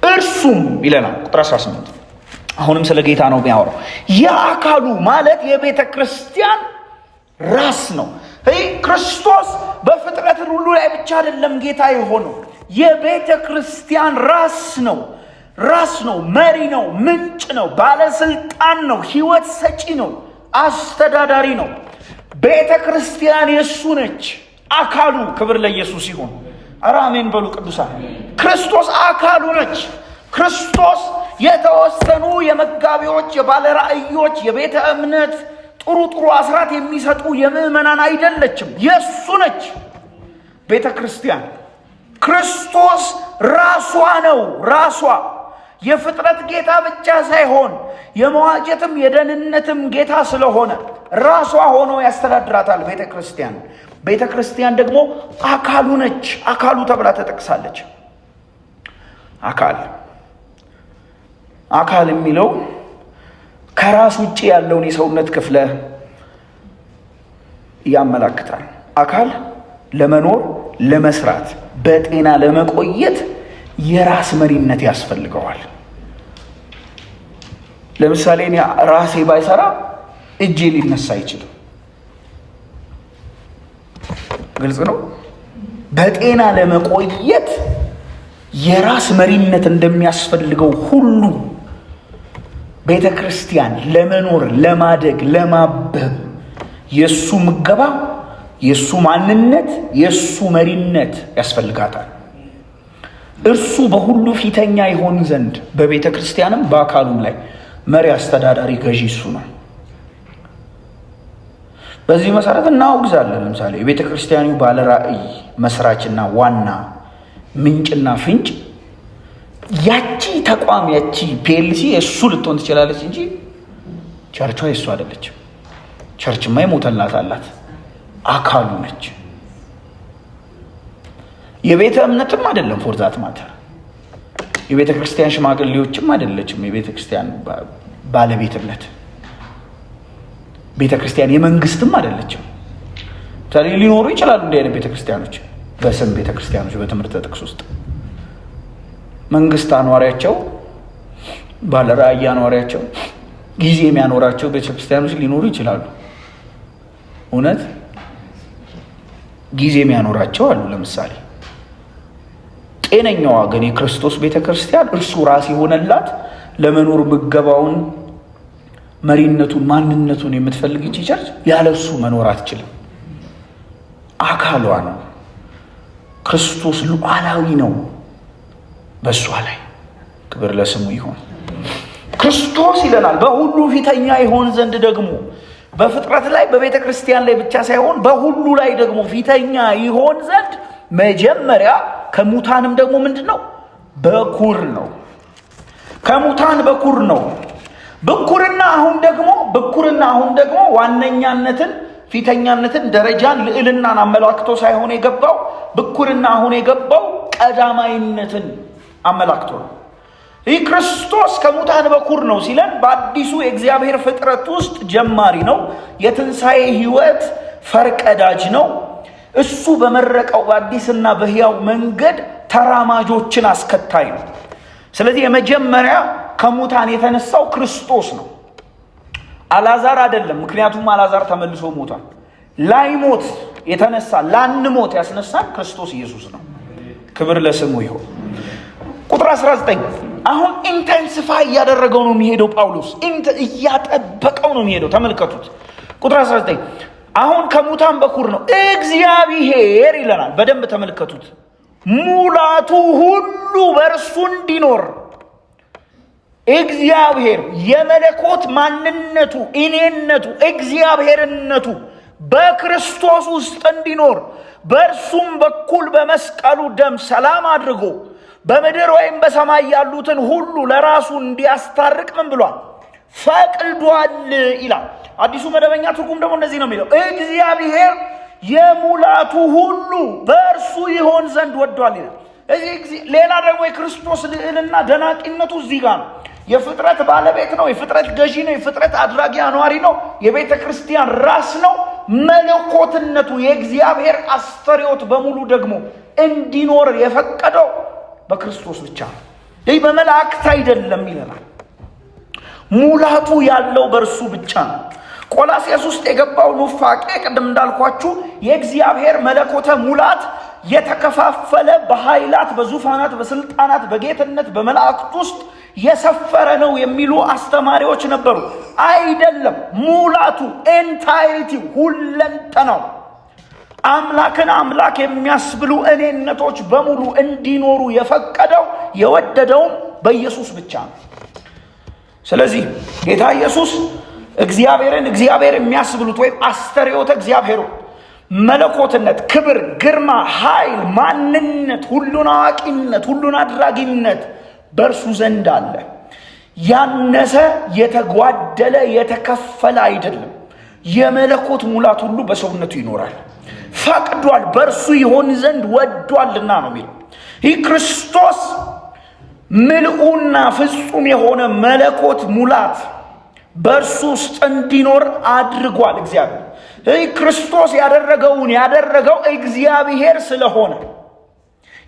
A: እርሱም ይለናል ቁጥር 18። አሁንም ስለ ጌታ ነው የሚያወራው። የአካሉ ማለት የቤተ ክርስቲያን ራስ ነው። ክርስቶስ በፍጥረት ሁሉ ላይ ብቻ አይደለም ጌታ የሆነው፣ የቤተ ክርስቲያን ራስ ነው። መሪ ነው፣ ምንጭ ነው፣ ባለስልጣን ነው፣ ህይወት ሰጪ ነው፣ አስተዳዳሪ ነው። ቤተ ክርስቲያን የእሱ ነች፣ አካሉ። ክብር ለኢየሱስ ይሁን። ኧረ አሜን በሉ ቅዱሳን። ክርስቶስ አካሉ ነች። ክርስቶስ የተወሰኑ የመጋቢዎች፣ የባለራእዮች፣ የቤተ እምነት ጥሩ አስራት የሚሰጡ የምዕመናን አይደለችም፣ የእሱ ነች ቤተ ክርስቲያን። ክርስቶስ ራሷ ነው። ራሷ የፍጥረት ጌታ ብቻ ሳይሆን የመዋጀትም የደህንነትም ጌታ ስለሆነ ራሷ ሆኖ ያስተዳድራታል ቤተ ክርስቲያን። ቤተ ክርስቲያን ደግሞ አካሉ ነች። አካሉ ተብላ ተጠቅሳለች። አካል የሚለው ከራስ ውጭ ያለውን የሰውነት ክፍለ ያመላክታል። አካል ለመኖር፣ ለመስራት፣ በጤና ለመቆየት የራስ መሪነት ያስፈልገዋል። ለምሳሌ እኔ ራሴ ባይሰራ እጄ ሊነሳ አይችልም። ግልጽ ነው። በጤና ለመቆየት የራስ መሪነት እንደሚያስፈልገው ሁሉ ቤተ ክርስቲያን ለመኖር፣ ለማደግ፣ ለማበብ የሱ ምገባ፣ የሱ ማንነት፣ የሱ መሪነት ያስፈልጋታል። እርሱ በሁሉ ፊተኛ ይሆን ዘንድ በቤተ ክርስቲያንም በአካሉም ላይ መሪ፣ አስተዳዳሪ፣ ገዢ እሱ ነው። በዚህ መሰረት እናወግዛለን። ለምሳሌ የቤተ ክርስቲያኑ ባለ ራእይ መስራችና ዋና ምንጭና ፍንጭ ያቺ ተቋም፣ ያቺ ፒኤልሲ የእሱ ልትሆን ትችላለች እንጂ ቸርቿ የእሱ አይደለችም። ቸርችማ የሞተላት አላት፣ አካሉ ነች። የቤተ እምነትም አይደለም፣ ፎርዛት ማተር የቤተ ክርስቲያን ሽማግሌዎችም አይደለችም የቤተ ክርስቲያን ባለቤትነት። ቤተ ክርስቲያን የመንግስትም አይደለችም። ታዲያ ሊኖሩ ይችላሉ እንዲህ አይነት ቤተ ክርስቲያኖች፣ በስም ቤተ ክርስቲያኖች በትምህርት ጥቅስ ውስጥ መንግስት አኗሪያቸው፣ ባለራእይ አኗሪያቸው፣ ጊዜ የሚያኖራቸው ቤተ ክርስቲያኖች ሊኖሩ ይችላሉ። እውነት ጊዜ የሚያኖራቸው አሉ። ለምሳሌ ጤነኛዋ ግን የክርስቶስ ቤተ ክርስቲያን እርሱ ራስ የሆነላት ለመኖር ምገባውን፣ መሪነቱን፣ ማንነቱን የምትፈልግ እቺ ቸርች ያለ እሱ መኖር አትችልም። አካሏ ነው። ክርስቶስ ሉዓላዊ ነው በእሷ ላይ። ክብር ለስሙ ይሁን። ክርስቶስ ይለናል በሁሉ ፊተኛ ይሆን ዘንድ ደግሞ በፍጥረት ላይ በቤተ ክርስቲያን ላይ ብቻ ሳይሆን በሁሉ ላይ ደግሞ ፊተኛ ይሆን ዘንድ መጀመሪያ ከሙታንም ደግሞ ምንድን ነው? በኩር ነው። ከሙታን በኩር ነው። ብኩርና አሁን ደግሞ ዋነኛነትን፣ ፊተኛነትን፣ ደረጃን፣ ልዕልናን አመላክቶ ሳይሆን የገባው ብኩርና አሁን የገባው ቀዳማይነትን አመላክቶ ነው። ይህ ክርስቶስ ከሙታን በኩር ነው ሲለን በአዲሱ የእግዚአብሔር ፍጥረት ውስጥ ጀማሪ ነው። የትንሣኤ ሕይወት ፈርቀዳጅ ነው። እሱ በመረቀው በአዲስና በሕያው መንገድ ተራማጆችን አስከታይ ነው። ስለዚህ የመጀመሪያ ከሙታን የተነሳው ክርስቶስ ነው፣ አላዛር አይደለም። ምክንያቱም አላዛር ተመልሶ ሞቷል። ላይሞት የተነሳ ላንሞት ያስነሳን ክርስቶስ ኢየሱስ ነው። ክብር ለስሙ ይሁን። ቁጥር 19 አሁን ኢንቴንሲፋይ እያደረገው ነው የሚሄደው ጳውሎስ፣ እያጠበቀው ነው የሚሄደው። ተመልከቱት ቁጥር 19 አሁን ከሙታን በኩር ነው እግዚአብሔር ይለናል። በደንብ ተመልከቱት። ሙላቱ ሁሉ በእርሱ እንዲኖር እግዚአብሔር የመለኮት ማንነቱ፣ እኔነቱ፣ እግዚአብሔርነቱ በክርስቶስ ውስጥ እንዲኖር በእርሱም በኩል በመስቀሉ ደም ሰላም አድርጎ በምድር ወይም በሰማይ ያሉትን ሁሉ ለራሱ እንዲያስታርቅ ምን ብሏል? ፈቅዷል ይላል። አዲሱ መደበኛ ትርጉም ደግሞ እንደዚህ ነው የሚለው፣ እግዚአብሔር የሙላቱ ሁሉ በእርሱ ይሆን ዘንድ ወዷል ይላል። ሌላ ደግሞ የክርስቶስ ልዕልና ደናቂነቱ እዚህ ጋር ነው። የፍጥረት ባለቤት ነው፣ የፍጥረት ገዢ ነው፣ የፍጥረት አድራጊ አኗሪ ነው፣ የቤተ ክርስቲያን ራስ ነው። መለኮትነቱ የእግዚአብሔር አስተርእዮት በሙሉ ደግሞ እንዲኖር የፈቀደው በክርስቶስ ብቻ ነው። ይህ በመላእክት አይደለም ይለናል። ሙላቱ ያለው በእርሱ ብቻ ነው። ቆላስይስ ውስጥ የገባው ኑፋቄ ቅድም እንዳልኳችሁ የእግዚአብሔር መለኮተ ሙላት የተከፋፈለ በኃይላት፣ በዙፋናት፣ በስልጣናት፣ በጌትነት፣ በመላእክት ውስጥ የሰፈረ ነው የሚሉ አስተማሪዎች ነበሩ። አይደለም። ሙላቱ ኤንታይሪቲ፣ ሁለንተናው አምላክን አምላክ የሚያስብሉ እኔነቶች በሙሉ እንዲኖሩ የፈቀደው የወደደውም በኢየሱስ ብቻ ነው። ስለዚህ ጌታ ኢየሱስ እግዚአብሔርን እግዚአብሔር የሚያስብሉት ወይም አስተርእዮተ እግዚአብሔር መለኮትነት፣ ክብር፣ ግርማ፣ ኃይል፣ ማንነት፣ ሁሉን አዋቂነት፣ ሁሉን አድራጊነት በእርሱ ዘንድ አለ። ያነሰ፣ የተጓደለ፣ የተከፈለ አይደለም። የመለኮት ሙላት ሁሉ በሰውነቱ ይኖራል። ፈቅዷል፣ በእርሱ ይሆን ዘንድ ወዷልና ነው የሚለው። ይህ ክርስቶስ ምልኡና ፍጹም የሆነ መለኮት ሙላት በእርሱ ውስጥ እንዲኖር አድርጓል እግዚአብሔር። ይህ ክርስቶስ ያደረገው እግዚአብሔር ስለሆነ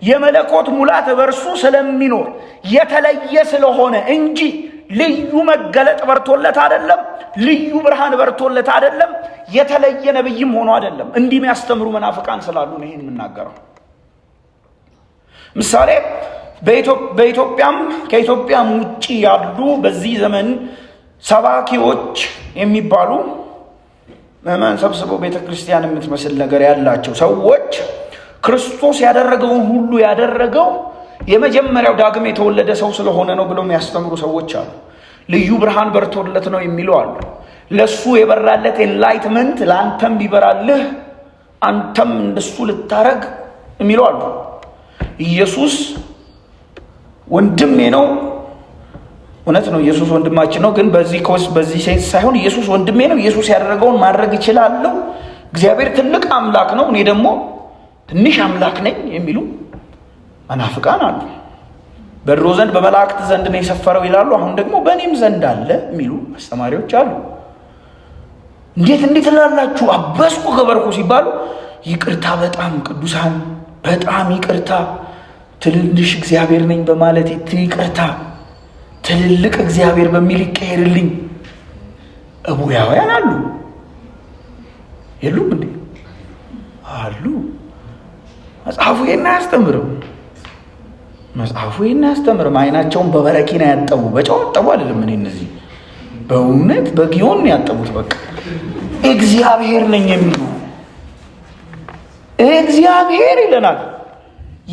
A: የመለኮት ሙላት በእርሱ ስለሚኖር የተለየ ስለሆነ እንጂ ልዩ መገለጥ በርቶለት አይደለም፣ ልዩ ብርሃን በርቶለት አይደለም፣ የተለየ ነብይም ሆኖ አይደለም። እንዲህ የሚያስተምሩ መናፍቃን ስላሉ ነው ይሄን የምናገረው። ምሳሌ በኢትዮጵያም ከኢትዮጵያም ውጪ ያሉ በዚህ ዘመን ሰባኪዎች የሚባሉ ምዕመናን ሰብስበው ቤተክርስቲያን የምትመስል ነገር ያላቸው ሰዎች ክርስቶስ ያደረገውን ሁሉ ያደረገው የመጀመሪያው ዳግም የተወለደ ሰው ስለሆነ ነው ብለው የሚያስተምሩ ሰዎች አሉ። ልዩ ብርሃን በርቶለት ነው የሚሉ አሉ። ለሱ የበራለት ኤንላይትመንት ለአንተም ቢበራልህ አንተም እንደሱ ልታረግ የሚሉ አሉ። ኢየሱስ ወንድሜ ነው። እውነት ነው፣ ኢየሱስ ወንድማችን ነው። ግን በዚህ ሴንስ ሳይሆን ኢየሱስ ወንድሜ ነው፣ ኢየሱስ ያደረገውን ማድረግ ይችላለሁ፣ እግዚአብሔር ትልቅ አምላክ ነው፣ እኔ ደግሞ ትንሽ አምላክ ነኝ የሚሉ መናፍቃን አሉ። በድሮ ዘንድ በመላእክት ዘንድ ነው የሰፈረው ይላሉ። አሁን ደግሞ በእኔም ዘንድ አለ የሚሉ አስተማሪዎች አሉ። እንዴት ላላችሁ አበስኩ ገበርኩ ሲባሉ ይቅርታ፣ በጣም ቅዱሳን፣ በጣም ይቅርታ፣ ትንሽ እግዚአብሔር ነኝ በማለት ይቅርታ፣ ትልልቅ እግዚአብሔር በሚል ይቀየርልኝ እቡያውያን አሉ። የሉም እንዴ? አሉ። መጽሐፉ ይሄን አያስተምርም። መጽሐፉ ይሄን አያስተምርም። አይናቸውን በበረኪና ያጠቡ፣ በጨው አጠቡ አይደለም። እነዚህ በእውነት በጊዮን ያጠቡት። በቃ እግዚአብሔር ነኝ የሚሉ እግዚአብሔር ይለናል።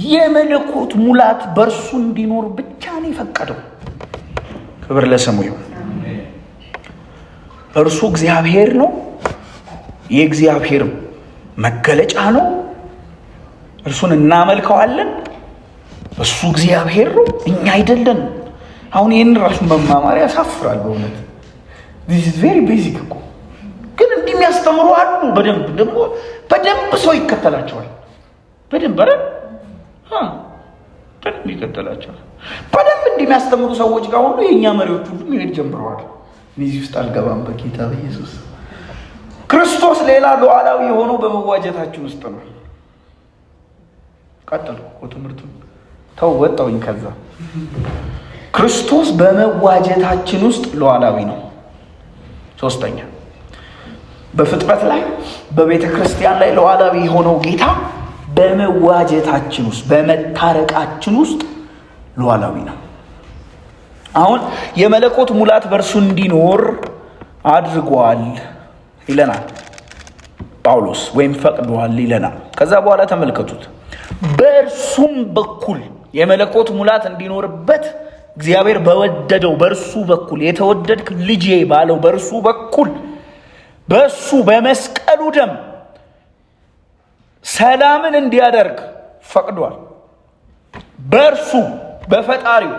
A: የመለኮት ሙላት በእርሱ እንዲኖር ብቻ ነው የፈቀደው። ክብር ለስሙ ይሁን። እርሱ እግዚአብሔር ነው፣ የእግዚአብሔር መገለጫ ነው። እርሱን እናመልከዋለን። እሱ እግዚአብሔር ነው፣ እኛ አይደለን። አሁን ይህን ራሱን መማማር ያሳፍራል በእውነት። this is very basic እኮ ግን እንዲህ የሚያስተምሩ አሉ። በደንብ ሰው ይከተላቸዋል። በደንብ ይከተላቸዋል። በደንብ እንዲህ የሚያስተምሩ ሰዎች ጋር ሁሉ የእኛ መሪዎች ሁሉ መሄድ ጀምረዋል። እዚህ ውስጥ አልገባም በጌታ በኢየሱስ ክርስቶስ። ሌላ ሉዓላዊ የሆነው በመዋጀታችን ውስጥ ነው። ቀጠልኩ ትምህርቱን ወጣሁኝ። ከዛ ክርስቶስ በመዋጀታችን ውስጥ ሉዓላዊ ነው። ሶስተኛ በፍጥረት ላይ በቤተ ክርስቲያን ላይ ሉዓላዊ የሆነው ጌታ በመዋጀታችን ውስጥ በመታረቃችን ውስጥ ሉዓላዊ ነው። አሁን የመለኮት ሙላት በእርሱ እንዲኖር አድርጓል ይለናል ጳውሎስ፣ ወይም ፈቅዷል ይለናል። ከዛ በኋላ ተመልከቱት። በእርሱም በኩል የመለኮት ሙላት እንዲኖርበት እግዚአብሔር በወደደው በእርሱ በኩል የተወደድክ ልጄ ባለው በእርሱ በኩል በእሱ በመስቀሉ ደም ሰላምን እንዲያደርግ ፈቅዷል። በእርሱ በፈጣሪው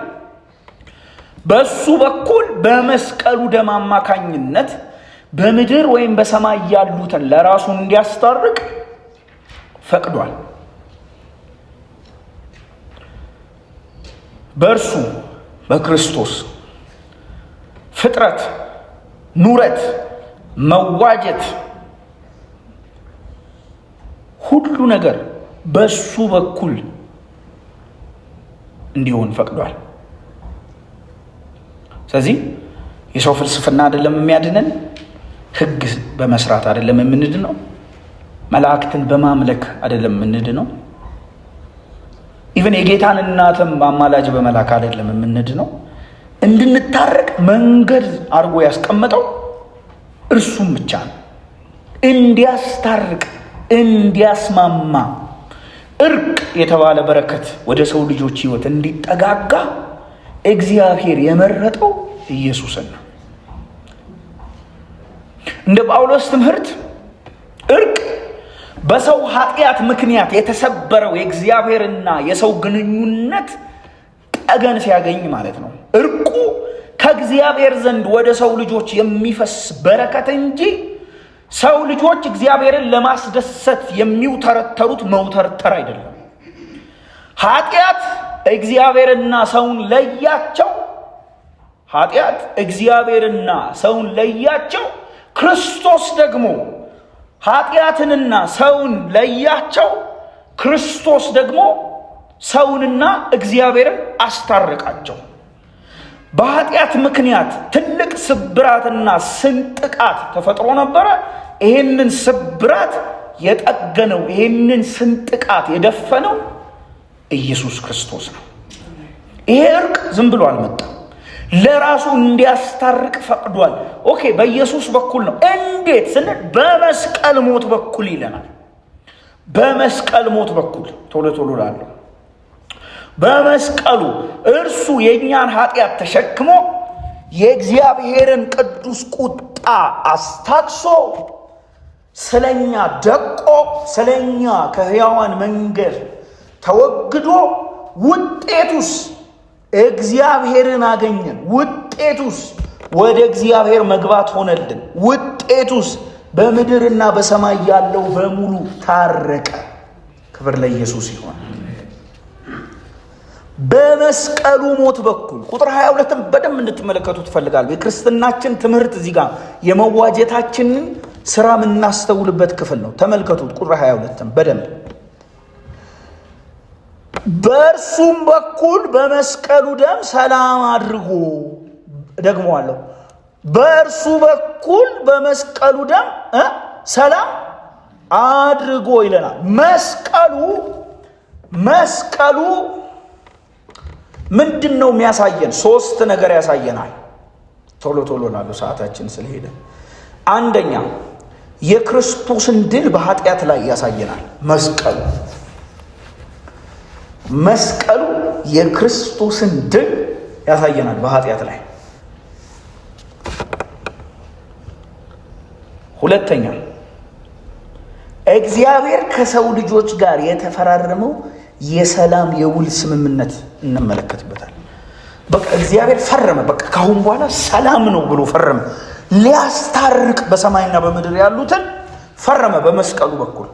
A: በእሱ በኩል በመስቀሉ ደም አማካኝነት በምድር ወይም በሰማይ ያሉትን ለራሱ እንዲያስታርቅ ፈቅዷል። በእርሱ በክርስቶስ ፍጥረት፣ ኑረት፣ መዋጀት፣ ሁሉ ነገር በእሱ በኩል እንዲሆን ፈቅዷል። ስለዚህ የሰው ፍልስፍና አይደለም የሚያድነን፣ ሕግ በመስራት አይደለም የምንድነው፣ መላእክትን በማምለክ አይደለም የምንድነው፣ ኢቨን የጌታን እናትም አማላጅ በመላክ አይደለም የምንድነው። እንድንታረቅ መንገድ አድርጎ ያስቀመጠው እርሱም ብቻ ነው። እንዲያስታርቅ፣ እንዲያስማማ፣ እርቅ የተባለ በረከት ወደ ሰው ልጆች ሕይወት እንዲጠጋጋ እግዚአብሔር የመረጠው ኢየሱስን ነው። እንደ ጳውሎስ ትምህርት እርቅ በሰው ኃጢአት ምክንያት የተሰበረው የእግዚአብሔርና የሰው ግንኙነት ጠገን ሲያገኝ ማለት ነው። እርቁ ከእግዚአብሔር ዘንድ ወደ ሰው ልጆች የሚፈስ በረከት እንጂ ሰው ልጆች እግዚአብሔርን ለማስደሰት የሚውተረተሩት መውተርተር አይደለም። ኃጢአት እግዚአብሔርና ሰውን ለያቸው። ኃጢአት እግዚአብሔርና ሰውን ለያቸው። ክርስቶስ ደግሞ ኃጢአትንና ሰውን ለያቸው። ክርስቶስ ደግሞ ሰውንና እግዚአብሔርን አስታረቃቸው። በኃጢአት ምክንያት ትልቅ ስብራትና ስንጥቃት ተፈጥሮ ነበረ። ይሄንን ስብራት የጠገነው ይሄንን ስንጥቃት የደፈነው ኢየሱስ ክርስቶስ ነው። ይሄ እርቅ ዝም ብሎ አልመጣም። ለራሱ እንዲያስታርቅ ፈቅዷል። ኦኬ፣ በኢየሱስ በኩል ነው። እንዴት ስንል በመስቀል ሞት በኩል ይለናል። በመስቀል ሞት በኩል ቶሎ ላለው በመስቀሉ እርሱ የእኛን ኃጢአት ተሸክሞ የእግዚአብሔርን ቅዱስ ቁጣ አስታግሶ ስለኛ ደቆ ስለኛ ከሕያዋን መንገድ ተወግዶ ውጤቱስ እግዚአብሔርን አገኘን። ውጤቱስ ወደ እግዚአብሔር መግባት ሆነልን። ውጤቱስ በምድርና በሰማይ ያለው በሙሉ ታረቀ። ክብር ለኢየሱስ ይሁን። በመስቀሉ ሞት በኩል ቁጥር 22ን በደንብ እንድትመለከቱ ትፈልጋለሁ። የክርስትናችን ትምህርት እዚህ ጋር የመዋጀታችንን ስራ የምናስተውልበት ክፍል ነው። ተመልከቱት ቁጥር 22ን በደንብ። በእርሱም በኩል በመስቀሉ ደም ሰላም አድርጎ፣ ደግሞአለሁ፣ በእርሱ በኩል በመስቀሉ ደም ሰላም አድርጎ ይለናል። መስቀሉ ምንድን ነው የሚያሳየን? ሶስት ነገር ያሳየናል። ቶሎ ላሉ ሰዓታችን ስለሄደ፣ አንደኛ የክርስቶስን ድል በኃጢአት ላይ ያሳየናል። መስቀሉ የክርስቶስን ድል ያሳየናል በኃጢአት ላይ። ሁለተኛ እግዚአብሔር ከሰው ልጆች ጋር የተፈራረመው የሰላም የውል ስምምነት እንመለከትበታል። በቃ እግዚአብሔር ፈረመ። በቃ ካሁን በኋላ ሰላም ነው ብሎ ፈረመ። ሊያስታርቅ በሰማይና በምድር ያሉትን ፈረመ በመስቀሉ በኩል።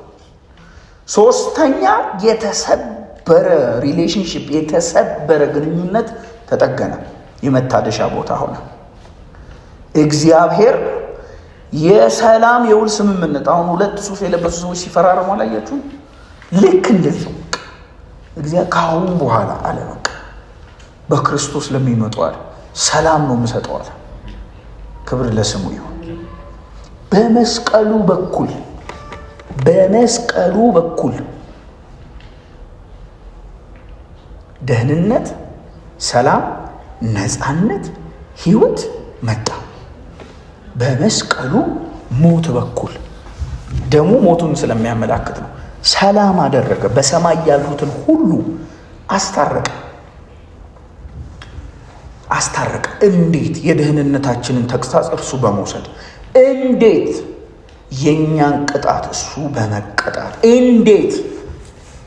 A: ሶስተኛ የተሰበረ ሪሌሽንሺፕ፣ የተሰበረ ግንኙነት ተጠገነ፣ የመታደሻ ቦታ ሆነ። እግዚአብሔር የሰላም የውል ስምምነት። አሁን ሁለት ሱፍ የለበሱ ሰዎች ሲፈራረሙ አላያችሁ? ልክ እንደዚህ እግዚአብሔር ካሁን በኋላ አለ በቃ በክርስቶስ ለሚመጡ አለ ሰላም ነው የምሰጠው አለ። ክብር ለስሙ ይሁን። በመስቀሉ በኩል ደህንነት፣ ሰላም፣ ነፃነት፣ ህይወት መጣ። በመስቀሉ ሞት በኩል ደሙ ሞቱን ስለሚያመላክት ነው። ሰላም አደረገ። በሰማይ ያሉትን ሁሉ አስታረቀ። እንዴት? የደህንነታችንን ተግሣጽ እርሱ በመውሰድ፣ እንዴት? የእኛን ቅጣት እሱ በመቀጣት፣ እንዴት?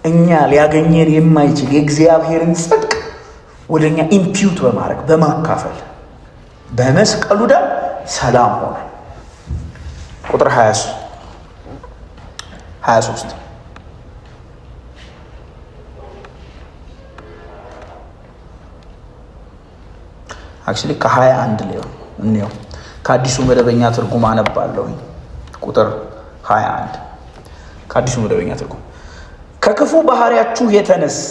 A: እኛ ሊያገኘን የማይችል የእግዚአብሔርን ጽድቅ ወደ እኛ ኢምፒዩት በማድረግ በማካፈል በመስቀሉ ደም ሰላም ሆነ። ቁጥር 23 አክቹሊ ከ21 ላይ ነው። ከአዲሱ መደበኛ ትርጉም አነባለሁ። ቁጥር 21 ከአዲሱ መደበኛ ትርጉም ከክፉ ባህሪያችሁ የተነሳ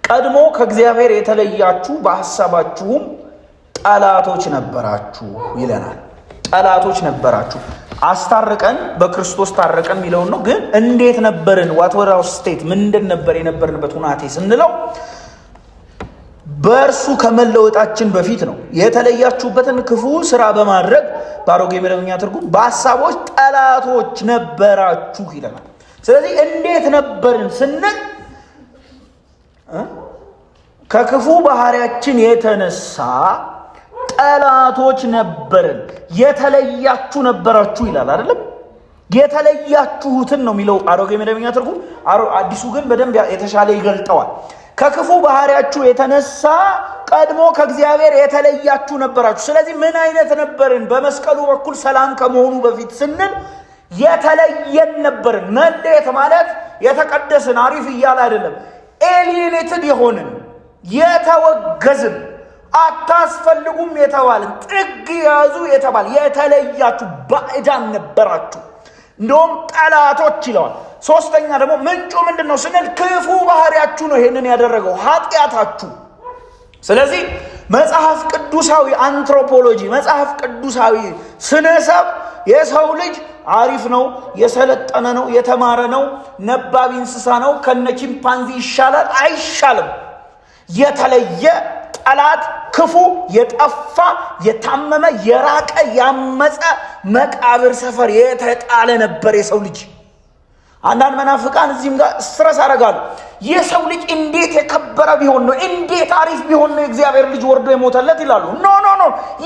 A: ቀድሞ ከእግዚአብሔር የተለያችሁ በሐሳባችሁም ጠላቶች ነበራችሁ ይለናል። ጠላቶች ነበራችሁ። አስታረቀን፣ በክርስቶስ ታረቀን የሚለውን ነው። ግን እንዴት ነበርን? ዋት ወር አወር ስቴት፣ ምንድን ነበር የነበርንበት ሁናቴ ስንለው በእርሱ ከመለወጣችን በፊት ነው። የተለያችሁበትን ክፉ ስራ በማድረግ በአሮጌ መደበኛ ትርጉም በሐሳቦች ጠላቶች ነበራችሁ ይለናል። ስለዚህ እንዴት ነበርን ስንል ከክፉ ባህሪያችን የተነሳ ጠላቶች ነበርን። የተለያችሁ ነበራችሁ ይላል አይደለም? የተለያችሁትን ነው የሚለው አሮጌ መደበኛ ትርጉም። አዲሱ ግን በደንብ የተሻለ ይገልጠዋል። ከክፉ ባህሪያችሁ የተነሳ ቀድሞ ከእግዚአብሔር የተለያችሁ ነበራችሁ። ስለዚህ ምን አይነት ነበርን? በመስቀሉ በኩል ሰላም ከመሆኑ በፊት ስንል የተለየን ነበርን። መለየት ማለት የተቀደስን አሪፍ እያለ አይደለም። ኤሊኔትድ የሆንን የተወገዝን፣ አታስፈልጉም የተባልን፣ ጥግ ያዙ የተባል የተለያችሁ ባዕዳን ነበራችሁ። እንደውም ጠላቶች ይለዋል። ሶስተኛ ደግሞ ምንጩ ምንድን ነው ስንል ክፉ ባህሪያችሁ ነው ይሄንን ያደረገው። ኃጢአታችሁ ስለዚህ መጽሐፍ ቅዱሳዊ አንትሮፖሎጂ፣ መጽሐፍ ቅዱሳዊ ስነሰብ የሰው ልጅ አሪፍ ነው፣ የሰለጠነ ነው፣ የተማረ ነው፣ ነባቢ እንስሳ ነው፣ ከነ ቺምፓንዚ ይሻላል አይሻልም፣ የተለየ ጠላት፣ ክፉ፣ የጠፋ፣ የታመመ፣ የራቀ፣ ያመፀ መቃብር ሰፈር የተጣለ ነበር የሰው ልጅ። አንዳንድ መናፍቃን እዚህም ጋር ስትረስ አደርጋሉ። የሰው ልጅ እንዴት የከበረ ቢሆን ነው፣ እንዴት አሪፍ ቢሆን ነው የእግዚአብሔር ልጅ ወርዶ የሞተለት ይላሉ። ኖ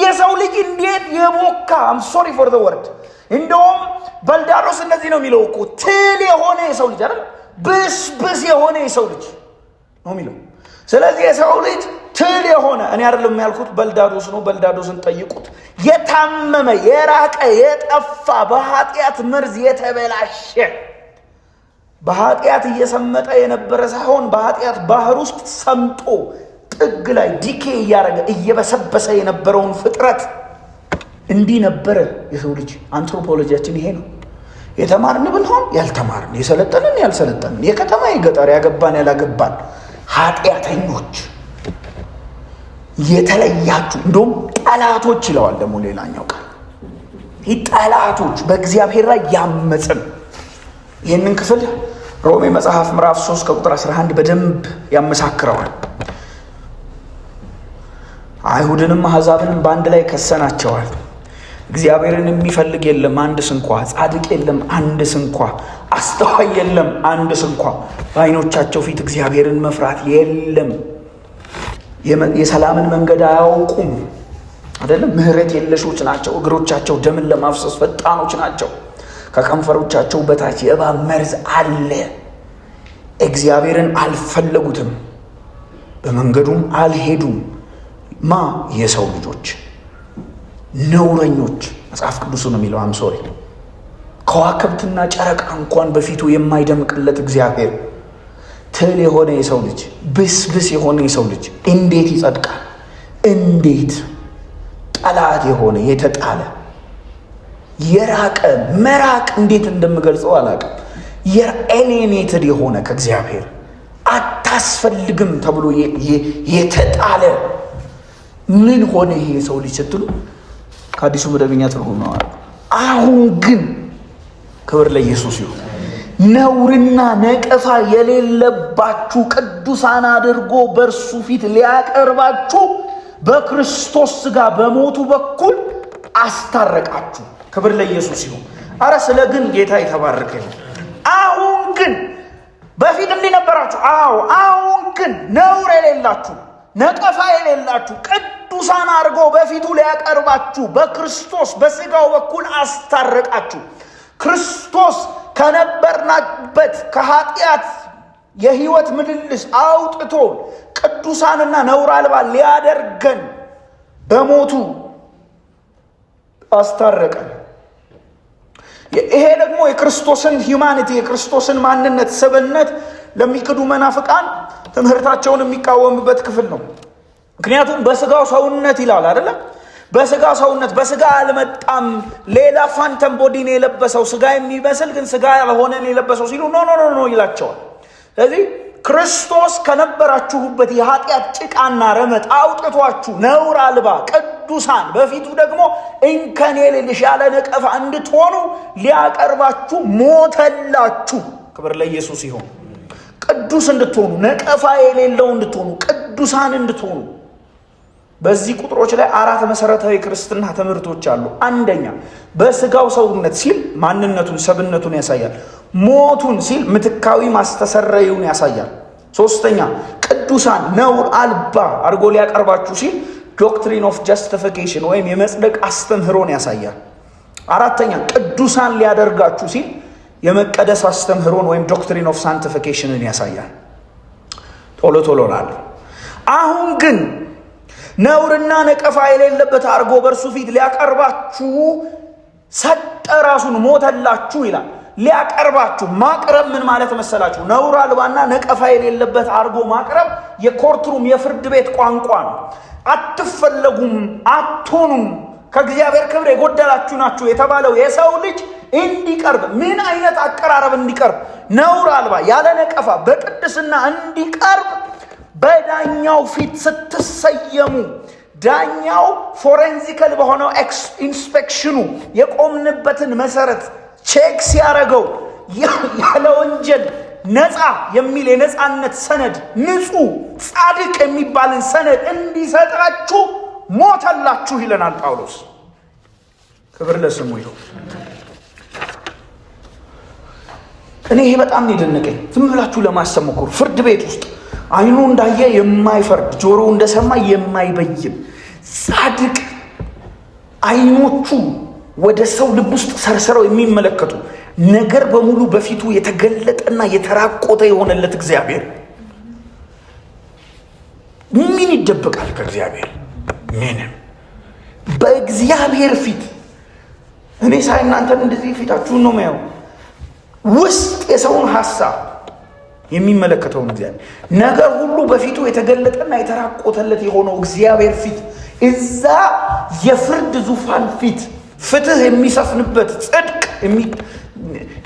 A: የሰው ልጅ እንዴት የቦካ I'm sorry for the word። እንደውም በልዳሮስ እንደዚህ ነው የሚለው እኮ ትል የሆነ የሰው ልጅ አይደል፣ ብስብስ የሆነ የሰው ልጅ ነው የሚለው። ስለዚህ የሰው ልጅ ትል የሆነ እኔ አይደለም ያልኩት በልዳዶስ ነው። በልዳዶስን ጠይቁት። የታመመ፣ የራቀ፣ የጠፋ፣ በኃጢአት መርዝ የተበላሸ፣ በኃጢአት እየሰመጠ የነበረ ሳይሆን በኃጢአት ባህር ውስጥ ሰምጦ ጥግ ላይ ዲኬ እያደረገ እየበሰበሰ የነበረውን ፍጥረት እንዲህ ነበረ የሰው ልጅ። አንትሮፖሎጂያችን ይሄ ነው። የተማርን ብንሆን ያልተማርን፣ የሰለጠንን ያልሰለጠንን፣ የከተማ የገጠር፣ ያገባን ያላገባን፣ ኃጢአተኞች፣ የተለያችሁ፣ እንደውም ጠላቶች ይለዋል ደግሞ ሌላኛው ቃል። ይህ ጠላቶች፣ በእግዚአብሔር ላይ ያመፅን። ይህንን ክፍል ሮሜ መጽሐፍ ምዕራፍ 3 ከቁጥር 11 በደንብ ያመሳክረዋል። አይሁድንም አሕዛብንም በአንድ ላይ ከሰናቸዋል። እግዚአብሔርን የሚፈልግ የለም አንድ ስንኳ፣ ጻድቅ የለም አንድ ስንኳ፣ አስተዋይ የለም አንድ ስንኳ። በዓይኖቻቸው ፊት እግዚአብሔርን መፍራት የለም። የሰላምን መንገድ አያውቁም። አይደለም፣ ምሕረት የለሾች ናቸው። እግሮቻቸው ደምን ለማፍሰስ ፈጣኖች ናቸው። ከከንፈሮቻቸው በታች የእባብ መርዝ አለ። እግዚአብሔርን አልፈለጉትም፣ በመንገዱም አልሄዱም። የሰው ልጆች ነውረኞች። መጽሐፍ ቅዱስ ነው የሚለው። አምሶሪ ከዋክብትና ጨረቃ እንኳን በፊቱ የማይደምቅለት እግዚአብሔር ትል የሆነ የሰው ልጅ፣ ብስብስ የሆነ የሰው ልጅ እንዴት ይጸድቃል? እንዴት ጠላት የሆነ የተጣለ የራቀ መራቅ እንዴት እንደምገልጸው አላውቅም። የኤሊኔትድ የሆነ ከእግዚአብሔር አታስፈልግም ተብሎ የተጣለ ምን ሆነ ይሄ የሰው ልጅ ስትሉ ከአዲሱ መደበኛ ትርጉም ነው። አሁን ግን ክብር ለኢየሱስ ይሁን፣ ነውርና ነቀፋ የሌለባችሁ ቅዱሳን አድርጎ በእርሱ ፊት ሊያቀርባችሁ በክርስቶስ ሥጋ በሞቱ በኩል አስታረቃችሁ። ክብር ለኢየሱስ ይሁን። አረ ስለ ግን ጌታ የተባረከ ይሁን። አሁን ግን በፊት እንዲህ ነበራችሁ። አሁን ግን ነውር የሌላችሁ ነቀፋ የሌላችሁ ቅዱሳን አድርጎ በፊቱ ሊያቀርባችሁ በክርስቶስ በሥጋው በኩል አስታረቃችሁ። ክርስቶስ ከነበርናበት ከኃጢአት የሕይወት ምልልስ አውጥቶ ቅዱሳንና ነውር አልባ ሊያደርገን በሞቱ አስታረቀን። ይሄ ደግሞ የክርስቶስን ሂዩማኒቲ፣ የክርስቶስን ማንነት፣ ሰብነት ለሚክዱ መናፍቃን ትምህርታቸውን የሚቃወምበት ክፍል ነው። ምክንያቱም በሥጋው ሰውነት ይላል አይደለም። በሥጋ ሰውነት፣ በሥጋ አልመጣም፣ ሌላ ፋንተም ቦዲን የለበሰው ሥጋ የሚመስል ግን ሥጋ ያልሆነን የለበሰው ሲሉ ኖ ይላቸዋል። ስለዚህ ክርስቶስ ከነበራችሁበት የኃጢአት ጭቃና ረመጥ አውጥቷችሁ ነውር አልባ ቅዱሳን በፊቱ ደግሞ እንከን የሌለሽ ያለ ነቀፋ እንድትሆኑ ሊያቀርባችሁ ሞተላችሁ። ክብር ለኢየሱስ ይሁን። ቅዱስ እንድትሆኑ፣ ነቀፋ የሌለው እንድትሆኑ፣ ቅዱሳን እንድትሆኑ። በዚህ ቁጥሮች ላይ 4 መሰረታዊ ክርስትና ትምህርቶች አሉ። አንደኛ በሥጋው ሰውነት ሲል ማንነቱን ሰብነቱን ያሳያል። ሞቱን ሲል ምትካዊ ማስተሰረዩን ያሳያል። ሶስተኛ ቅዱሳን ነውር አልባ አድርጎ ሊያቀርባችሁ ሲል ዶክትሪን ኦፍ ጀስቲፊኬሽን ወይም የመጽደቅ አስተምህሮን ያሳያል። አራተኛ ቅዱሳን ሊያደርጋችሁ ሲል የመቀደስ አስተምህሮን ወይም ዶክትሪን ኦፍ ሳንቲፊኬሽንን ያሳያል። ቶሎ ላለው አሁን ግን ነውርና ነቀፋ የሌለበት አድርጎ በእርሱ ፊት ሊያቀርባችሁ ሰጠ፣ ራሱን ሞተላችሁ ይላል። ሊያቀርባችሁ ማቅረብ ምን ማለት መሰላችሁ? ነውር አልባና ነቀፋ የሌለበት አድርጎ ማቅረብ የኮርትሩም የፍርድ ቤት ቋንቋ ነው። አትፈለጉም፣ አትሆኑም፣ ከእግዚአብሔር ክብር የጎደላችሁ ናችሁ የተባለው የሰው ልጅ እንዲቀርብ ምን አይነት አቀራረብ እንዲቀርብ? ነውር አልባ ያለ ነቀፋ በቅድስና እንዲቀርብ በዳኛው ፊት ስትሰየሙ ዳኛው ፎሬንዚካል በሆነው ኢንስፔክሽኑ የቆምንበትን መሰረት ቼክ ሲያደርገው ያለ ወንጀል ነፃ የሚል የነፃነት ሰነድ ንጹህ ጻድቅ የሚባልን ሰነድ እንዲሰጣችሁ ሞተላችሁ ይለናል ጳውሎስ። ክብር ለስሙ ይሁን። እኔ ይሄ በጣም የደነቀኝ ዝም ብላችሁ ለማሰብ ሞክሩ። ፍርድ ቤት ውስጥ አይኑ እንዳየ የማይፈርድ ጆሮ እንደሰማ የማይበይን ጻድቅ አይኖቹ ወደ ሰው ልብ ውስጥ ሰርሰረው የሚመለከቱ ነገር በሙሉ በፊቱ የተገለጠና የተራቆተ የሆነለት እግዚአብሔር ምን ይደበቃል ከእግዚአብሔር? ምንም። በእግዚአብሔር ፊት እኔ ሳይ እናንተን እንደዚህ ፊታችሁን ነው ማየው። ውስጥ የሰውን ሐሳብ የሚመለከተውን እግዚአብሔር ነገር ሁሉ በፊቱ የተገለጠና የተራቆተለት የሆነው እግዚአብሔር ፊት እዛ የፍርድ ዙፋን ፊት ፍትህ የሚሰፍንበት ጽድቅ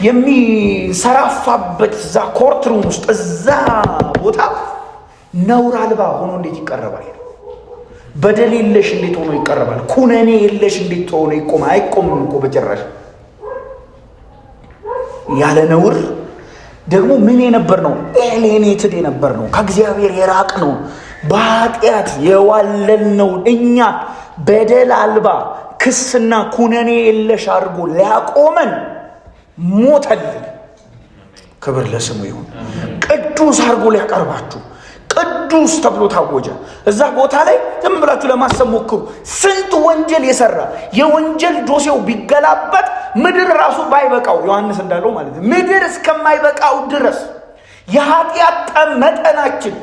A: የሚሰራፋበት እዛ ኮርትሩም ውስጥ እዛ ቦታ ነውር አልባ ሆኖ እንዴት ይቀርባል? በደል የለሽ እንዴት ሆኖ ይቀርባል? ኩነኔ የለሽ እንዴት ሆኖ ይቆማል? አይቆምም እኮ በጭራሽ። ያለ ነውር ደግሞ ምን የነበር ነው? ኤሌኔትድ የነበር ነው። ከእግዚአብሔር የራቅ ነው። በኃጢአት የዋለል ነው። እኛ በደል አልባ ክስና ኩነኔ የለሽ አድርጎ ሊያቆመን ሞተልን። ክብር ለስሙ ይሁን። ቅዱስ አድርጎ ሊያቀርባችሁ ቅዱስ ተብሎ ታወጀ። እዛ ቦታ ላይ ዝም ብላችሁ ለማሰብ ሞክሩ። ስንት ወንጀል የሰራ የወንጀል ዶሴው ቢገላበጥ ምድር ራሱ ባይበቃው፣ ዮሐንስ እንዳለው ማለት ነው፣ ምድር እስከማይበቃው ድረስ የኃጢአት መጠናችን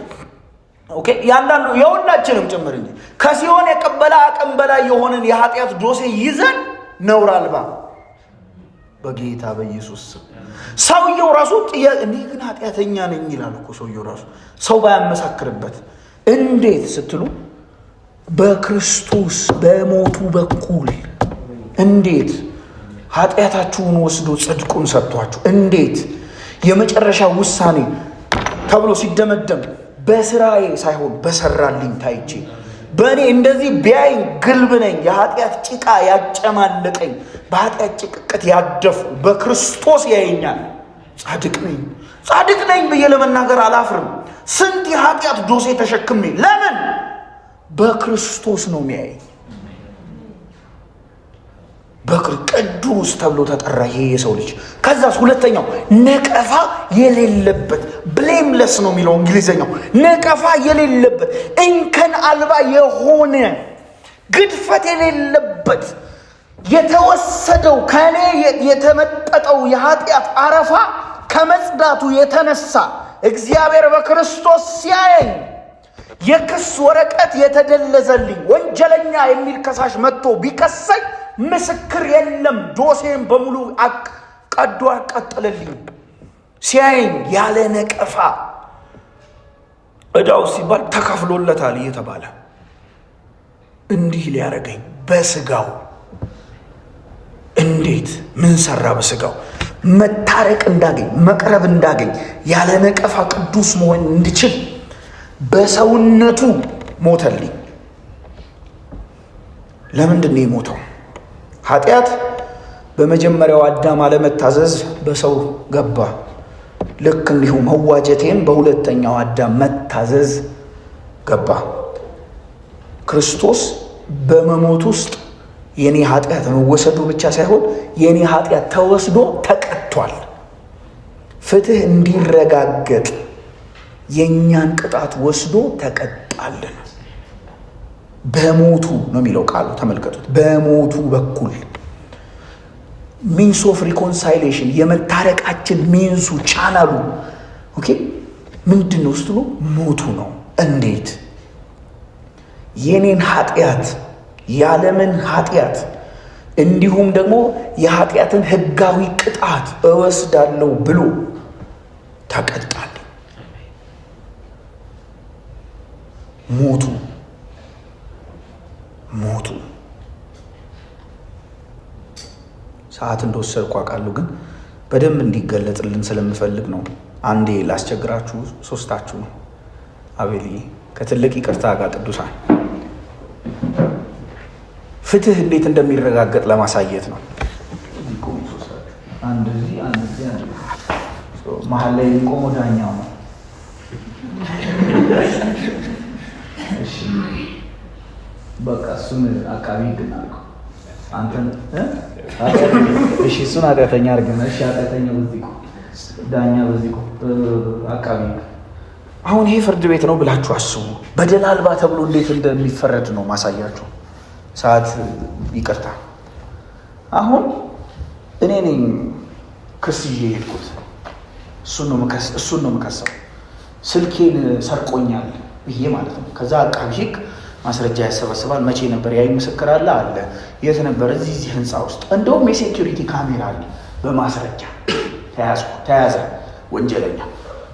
A: ያንዳንዱ የሁላችንም ጭምር እንጂ ከሲሆን የቀበለ አቅም በላይ የሆነን የኃጢአት ዶሴ ይዘን ነውር አልባ በጌታ በኢየሱስ ስም ሰውየው ራሱ እኔ ግን ኃጢአተኛ ነኝ ይላል እኮ ሰውየው ራሱ ሰው ባያመሳክርበት። እንዴት ስትሉ በክርስቶስ በሞቱ በኩል እንዴት ኃጢአታችሁን ወስዶ ጽድቁን ሰጥቷችሁ፣ እንዴት የመጨረሻ ውሳኔ ተብሎ ሲደመደም በስራዬ ሳይሆን በሰራልኝ ታይቼ በእኔ እንደዚህ ቢያይኝ ግልብ ነኝ፣ የኃጢአት ጭቃ ያጨማለቀኝ፣ በኃጢአት ጭቅቅት ያደፍኩ በክርስቶስ ያየኛል። ጻድቅ ነኝ ብዬ ለመናገር አላፍርም። ስንት የኃጢአት ዶሴ ተሸክሜ፣ ለምን? በክርስቶስ ነው የሚያየኝ። ቅዱስ ተብሎ ተጠራ ይሄ የሰው ልጅ። ከዛስ ሁለተኛው ነቀፋ የሌለበት ብሌምለስ ነው የሚለው እንግሊዘኛው። ነቀፋ የሌለበት እንከን አልባ የሆነ ግድፈት የሌለበት የተወሰደው ከኔ የተመጠጠው የኃጢአት አረፋ ከመጽዳቱ የተነሳ እግዚአብሔር በክርስቶስ ሲያየኝ የክስ ወረቀት የተደለዘልኝ ወንጀለኛ የሚል ከሳሽ መጥቶ ቢከሰኝ ምስክር የለም፣ ዶሴን በሙሉ ቀዶ አቃጠለልኝ። ሲያየኝ ያለ ነቀፋ ዕዳው ሲባል ተከፍሎለታል እየተባለ እንዲህ ሊያረገኝ በስጋው እንዴት ምን ሰራ? በስጋው መታረቅ እንዳገኝ መቅረብ እንዳገኝ ያለ ነቀፋ ቅዱስ መሆን እንድችል በሰውነቱ ሞተልኝ። ለምንድን ነው የሞተው? ኃጢአት በመጀመሪያው አዳም አለመታዘዝ በሰው ገባ። ልክ እንዲሁ መዋጀቴም በሁለተኛው አዳም መታዘዝ ገባ። ክርስቶስ በመሞት ውስጥ የኔ ኃጢአት መወሰዱ ብቻ ሳይሆን የኔ ኃጢአት ተወስዶ ተቀጥቷል። ፍትህ እንዲረጋገጥ የእኛን ቅጣት ወስዶ ተቀጣልን። በሞቱ ነው የሚለው ቃሉ። ተመልከቱት። በሞቱ በኩል ሚንስ ኦፍ ሪኮንሳይሌሽን የመታረቃችን ሚንሱ ቻናሉ ምንድን ነው ስትሉ ሞቱ ነው። እንዴት? የኔን ኃጢአት የዓለምን ኃጢአት እንዲሁም ደግሞ የኃጢአትን ህጋዊ ቅጣት እወስዳለሁ ብሎ ተቀጣል። ሞቱ ሰዓት እንደወሰድኩ አውቃለሁ፣ ግን በደንብ እንዲገለጽልን ስለምፈልግ ነው። አንዴ ላስቸግራችሁ ሶስታችሁ ነው። አቤል ከትልቅ ይቅርታ ጋር ቅዱሳን ፍትህ እንዴት እንደሚረጋገጥ ለማሳየት ነው። መሀል ላይ የሚቆመው ዳኛው ነው። እሺ በቃ እሱን አቃቢ ግን አልኩ አንተን እሺ እሱን ኃጢአተኛ አድርገን እሺ ኃጢአተኛው በዚህ ዳኛ በዚህ አቃቢ። አሁን ይሄ ፍርድ ቤት ነው ብላችሁ አስቡ። በደል አልባ ተብሎ እንዴት እንደሚፈረድ ነው ማሳያችሁ። ሰዓት ይቅርታ። አሁን እኔ ነኝ ክስ ይዤ የሄድኩት፣ እሱን ነው የምከሰው። ስልኬን ሰርቆኛል ብዬ ማለት ነው። ከዛ አቃቢ ሕግ ማስረጃ ያሰበስባል። መቼ ነበር ያይ ምስክር አለ አለ የት ነበር? እዚህ ህንፃ ውስጥ እንደውም የሴኩሪቲ ካሜራ አለ። በማስረጃ ተያዘ ወንጀለኛ።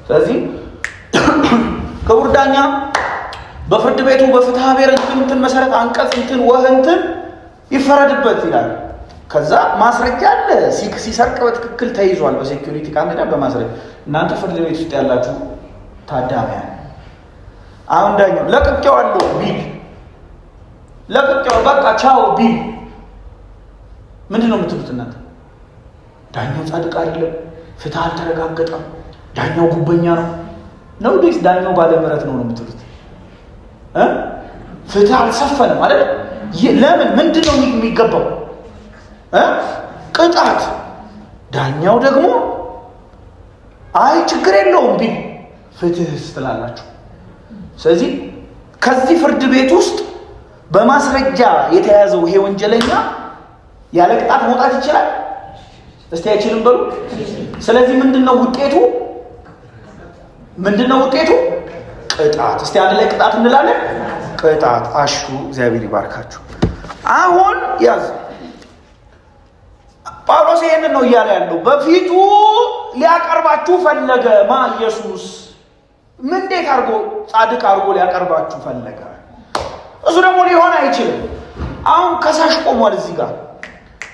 A: ስለዚህ ክቡር ዳኛ በፍርድ ቤቱ በፍትሐ ብሔር እንትን መሰረት አንቀጽ እንትን ይፈረድበት ይላል። ከዛ ማስረጃ አለ። ሲሰርቅ በትክክል ተይዟል በሴኩሪቲ ካሜራ በማስረጃ። እናንተ ፍርድ ቤት ውስጥ ያላችሁ ታዳሚያን አሁን ዳኛው ለቅቄዋለሁ ቢል በቃ ቻው ቢል ምንድን ነው የምትሉት እናንተ? ዳኛው ጻድቅ አይደለም፣ ፍትህ አልተረጋገጠም፣ ዳኛው ጉበኛ ነው ወይስ ዳኛው ባለምህረት ነው የምትሉት? ፍትህ አልሰፈንም ማለት ለምን? ምንድን ነው የሚገባው? ቅጣት። ዳኛው ደግሞ አይ ችግር የለውም ቢል ፍትህ ስትላላችሁ። ስለዚህ ከዚህ ፍርድ ቤት ውስጥ በማስረጃ የተያዘው ይሄ ወንጀለኛ ያለ ቅጣት መውጣት ይችላል? እስቲ አይችልም በሉ። ስለዚህ ምንድነው ውጤቱ? ቅጣት። እስቲ አንድ ላይ ቅጣት እንላለን። ቅጣት። አሹ እግዚአብሔር ይባርካችሁ። አሁን ያዝ ጳውሎስ ይሄንን ነው እያለ ያለው። በፊቱ ሊያቀርባችሁ ፈለገ ኢየሱስ እንዴት አድርጎ ጻድቅ አድርጎ ሊያቀርባችሁ ፈለገ? እሱ ደግሞ ሊሆን አይችልም። አሁን ከሳሽ ቆሟል እዚህ ጋር።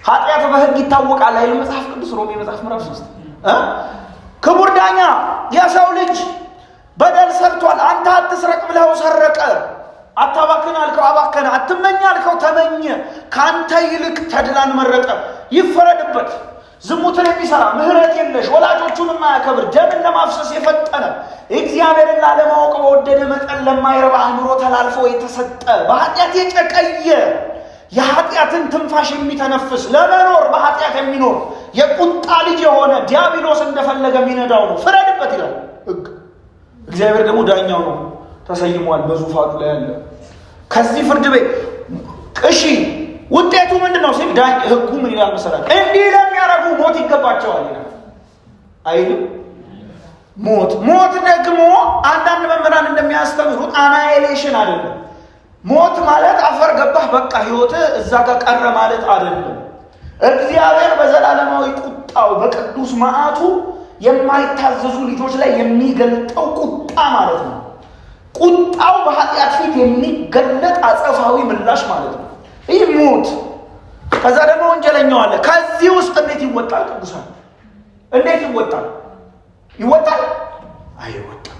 A: ኃጢአት በሕግ ይታወቃል አይደል? መጽሐፍ ቅዱስ ሮሜ መጽሐፍ ምዕራፍ 3 ክቡር ዳኛ የሰው ልጅ በደል ሰርቷል። አንተ አትስረቅ ብለው ሰረቀ። አታባክን አልከው አባከነ። አትመኝ አልከው ተመኘ። ካንተ ይልቅ ተድላን መረጠ። ይፈረድበት። ዝሙትን የሚሰራ ምህረት የለሽ ወላጆቹን የማያከብር ደምን ለማፍሰስ የፈጠነ እግዚአብሔርን ላለማወቅ በወደደ መጠን ለማይረባ አእምሮ ተላልፎ የተሰጠ በኃጢአት የጨቀየ የኃጢአትን ትንፋሽ የሚተነፍስ ለመኖር በኃጢአት የሚኖር የቁጣ ልጅ የሆነ ዲያብሎስ እንደፈለገ የሚነዳው ነው። ፍረድበት ይላል ሕግ። እግዚአብሔር ደግሞ ዳኛው ነው፣ ተሰይሟል በዙፋኑ ላይ ያለ። ከዚህ ፍርድ ቤት እሺ ውጤቱ ምንድን ነው ሲል ሕጉ ምን ይላል መሰላችሁ? እንዲህ ለሚያረጉ ሞት ይገባቸዋል ይላል አይልም? ሞት ደግሞ አንዳንድ መምህራን እንደሚያስተምሩት አናይሌሽን አይደለም። ሞት ማለት አፈር ገባህ በቃ ህይወት እዛ ጋር ቀረ ማለት አይደለም። እግዚአብሔር በዘላለማዊ ቁጣው በቅዱስ መዓቱ የማይታዘዙ ልጆች ላይ የሚገልጠው ቁጣ ማለት ነው። ቁጣው በኃጢአት ፊት የሚገለጥ አጸፋዊ ምላሽ ማለት ነው። ይህ ሞት። ከዛ ደግሞ ወንጀለኛው አለ። ከዚህ ውስጥ እንዴት ይወጣል? ቅዱሳን እንዴት ይወጣል? አይወጣም።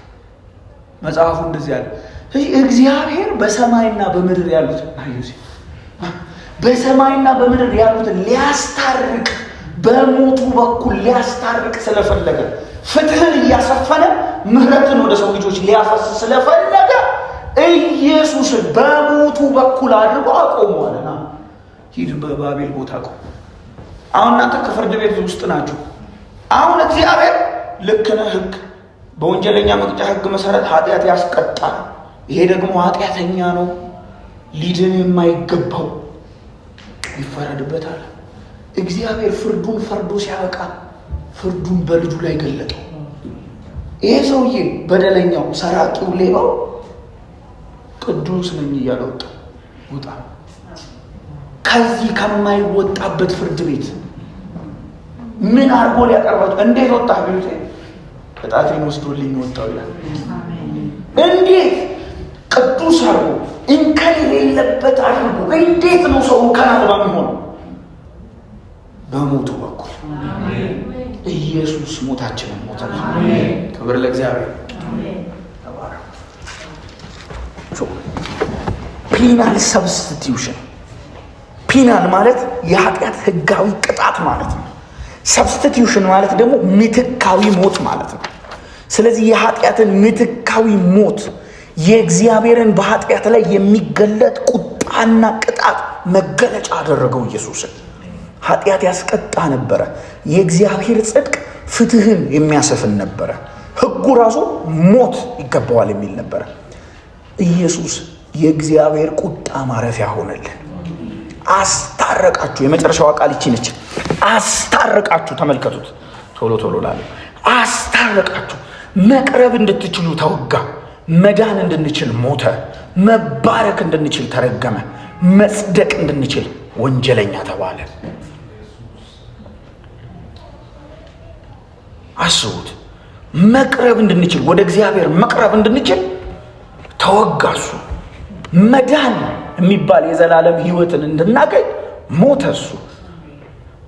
A: መጽሐፉ እንደዚህ ያለ እግዚአብሔር በሰማይና በምድር ያሉትን በሰማይና በምድር ያሉትን ሊያስታርቅ በሞቱ በኩል ሊያስታርቅ ስለፈለገ ፍትህን እያሰፈነ ምህረትን ወደ ሰው ልጆች ሊያፈስ ስለፈለገ ኢየሱስን በሞቱ በኩል አድርጎ አቆመዋልና ሂድ በባቤል ቦታ ቆም። አሁን እናንተ ከፍርድ ቤት ውስጥ ናችሁ። አሁን እግዚአብሔር ልክ ነህ ሕግ በወንጀለኛ መቅጫ ሕግ መሰረት ኃጢአት ያስቀጣል። ይሄ ደግሞ ኃጢአተኛ ነው፣ ሊድን የማይገባው ይፈረድበታል። እግዚአብሔር ፍርዱን ፈርዶ ሲያበቃ ፍርዱን በልጁ ላይ ገለጠው። ይሄ ሰውዬ በደለኛው፣ ሰራቂው፣ ሌባው ቅዱስ ነኝ እያለ ወጣ። ውጣ ከዚህ ከማይወጣበት ፍርድ ቤት ምን አድርጎ ሊያቀርባቸው? እንዴት ወጣ ቢሉት ቅጣቴን ወስዶልኝ ወጣው ይላል። እንዴት ቅዱስ አድርጎ እንከን የሌለበት አድርጎ እንዴት ነው ሰው እንከን አልባ የሚሆነው? በሞቱ በኩል ኢየሱስ ሞታችንን ሞተ። ክብር ለእግዚአብሔር። ፒናል ሰብስቲቲዩሽን። ፒናል ማለት የኃጢአት ህጋዊ ቅጣት ማለት ነው። ሰብስቲቲዩሽን ማለት ደግሞ ምትካዊ ሞት ማለት ነው። ስለዚህ የኃጢአትን ምትካዊ ሞት የእግዚአብሔርን በኃጢአት ላይ የሚገለጥ ቁጣና ቅጣት መገለጫ አደረገው ኢየሱስን። ኃጢአት ያስቀጣ ነበረ። የእግዚአብሔር ጽድቅ ፍትህን የሚያሰፍን ነበረ። ህጉ ራሱ ሞት ይገባዋል የሚል ነበረ። ኢየሱስ የእግዚአብሔር ቁጣ ማረፊያ ሆነልን። አስታረቃችሁ። የመጨረሻዋ ቃል ይቺ ነች። አስታረቃችሁ። ተመልከቱት ቶሎ ቶሎ ላለ አስታረቃችሁ። መቅረብ እንድትችሉ ተወጋ። መዳን እንድንችል ሞተ። መባረክ እንድንችል ተረገመ። መጽደቅ እንድንችል ወንጀለኛ ተባለ። አስቡት። መቅረብ እንድንችል ወደ እግዚአብሔር መቅረብ እንድንችል ተወጋሱ። መዳን የሚባል የዘላለም ህይወትን እንድናገኝ ሞተ እሱ።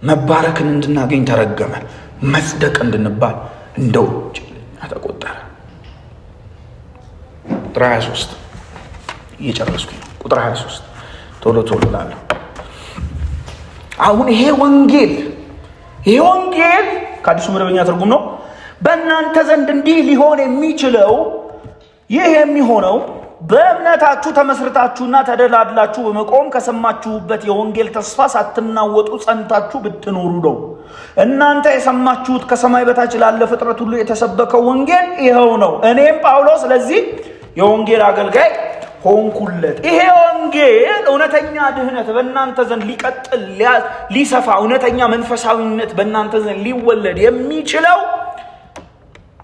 A: መባረክን እንድናገኝ ተረገመ። መጽደቅ እንድንባል እንደ ወንጀለኛ ተቆጠረ። ቁጥር 23 እየጨረስኩ ነው። ቁጥር 23 ቶሎ ቶሎ ላለሁ። አሁን ይሄ ወንጌል ከአዲሱ መደበኛ ትርጉም ነው። በእናንተ ዘንድ እንዲህ ሊሆን የሚችለው ይህ የሚሆነው በእምነታችሁ ተመስርታችሁና ተደላድላችሁ በመቆም ከሰማችሁበት የወንጌል ተስፋ ሳትናወጡ ጸንታችሁ ብትኖሩ ነው። እናንተ የሰማችሁት ከሰማይ በታች ላለ ፍጥረት ሁሉ የተሰበከው ወንጌል ይኸው ነው። እኔም ጳውሎስ ስለዚህ የወንጌል አገልጋይ ሆንኩለት። ይሄ ወንጌል እውነተኛ ድህነት በእናንተ ዘንድ ሊቀጥል ሊሰፋ፣ እውነተኛ መንፈሳዊነት በእናንተ ዘንድ ሊወለድ የሚችለው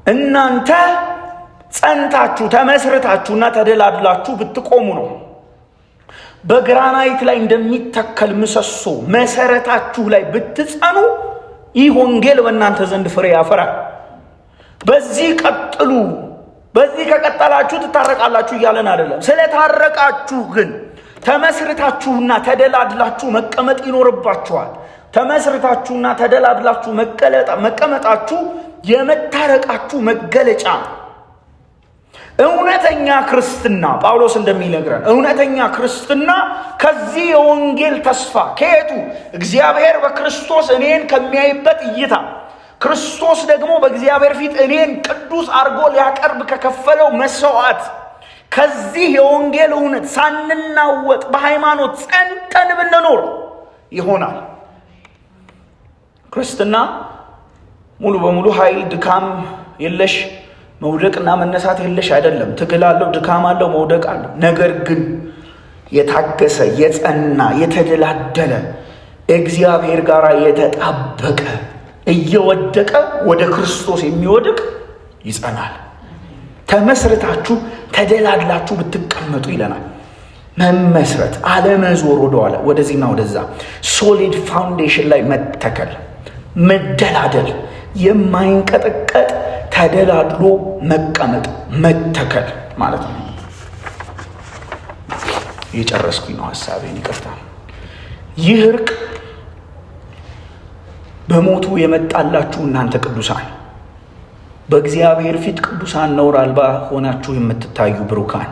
A: እናንተ ጸንታችሁ ተመስርታችሁና ተደላድላችሁ ብትቆሙ ነው። በግራናይት ላይ እንደሚተከል ምሰሶ መሰረታችሁ ላይ ብትጸኑ ይህ ወንጌል በእናንተ ዘንድ ፍሬ ያፈራል። በዚህ ቀጥሉ። በዚህ ከቀጠላችሁ ትታረቃላችሁ እያለን አይደለም። ስለታረቃችሁ ግን ተመስርታችሁና ተደላድላችሁ መቀመጥ ይኖርባችኋል። ተመስርታችሁና ተደላድላችሁ መቀመጣችሁ የመታረቃችሁ መገለጫ ነው። እውነተኛ ክርስትና ጳውሎስ እንደሚነግረን እውነተኛ ክርስትና ከዚህ የወንጌል ተስፋ ከየቱ? እግዚአብሔር በክርስቶስ እኔን ከሚያይበት እይታ፣ ክርስቶስ ደግሞ በእግዚአብሔር ፊት እኔን ቅዱስ አድርጎ ሊያቀርብ ከከፈለው መስዋዕት፣ ከዚህ የወንጌል እውነት ሳንናወጥ በሃይማኖት ጸንተን ብንኖር ይሆናል። ክርስትና ሙሉ በሙሉ ኃይል፣ ድካም የለሽ መውደቅና መነሳት የለሽ አይደለም። ትግል አለው፣ ድካም አለው፣ መውደቅ አለው። ነገር ግን የታገሰ የጸና የተደላደለ እግዚአብሔር ጋር የተጣበቀ እየወደቀ ወደ ክርስቶስ የሚወድቅ ይጸናል። ተመስርታችሁ ተደላድላችሁ ብትቀመጡ ይለናል። መመስረት፣ አለመዞር፣ ወደኋላ ወደዚህና ወደዛ፣ ሶሊድ ፋውንዴሽን ላይ መተከል፣ መደላደል፣ የማይንቀጠቀጥ ተደላድሎ መቀመጥ፣ መተከል ማለት ነው። የጨረስኩኝ ነው ሐሳቤን፣ ይቅርታ። ይህ እርቅ በሞቱ የመጣላችሁ እናንተ ቅዱሳን፣ በእግዚአብሔር ፊት ቅዱሳን ነውር አልባ ሆናችሁ የምትታዩ ብሩካን፣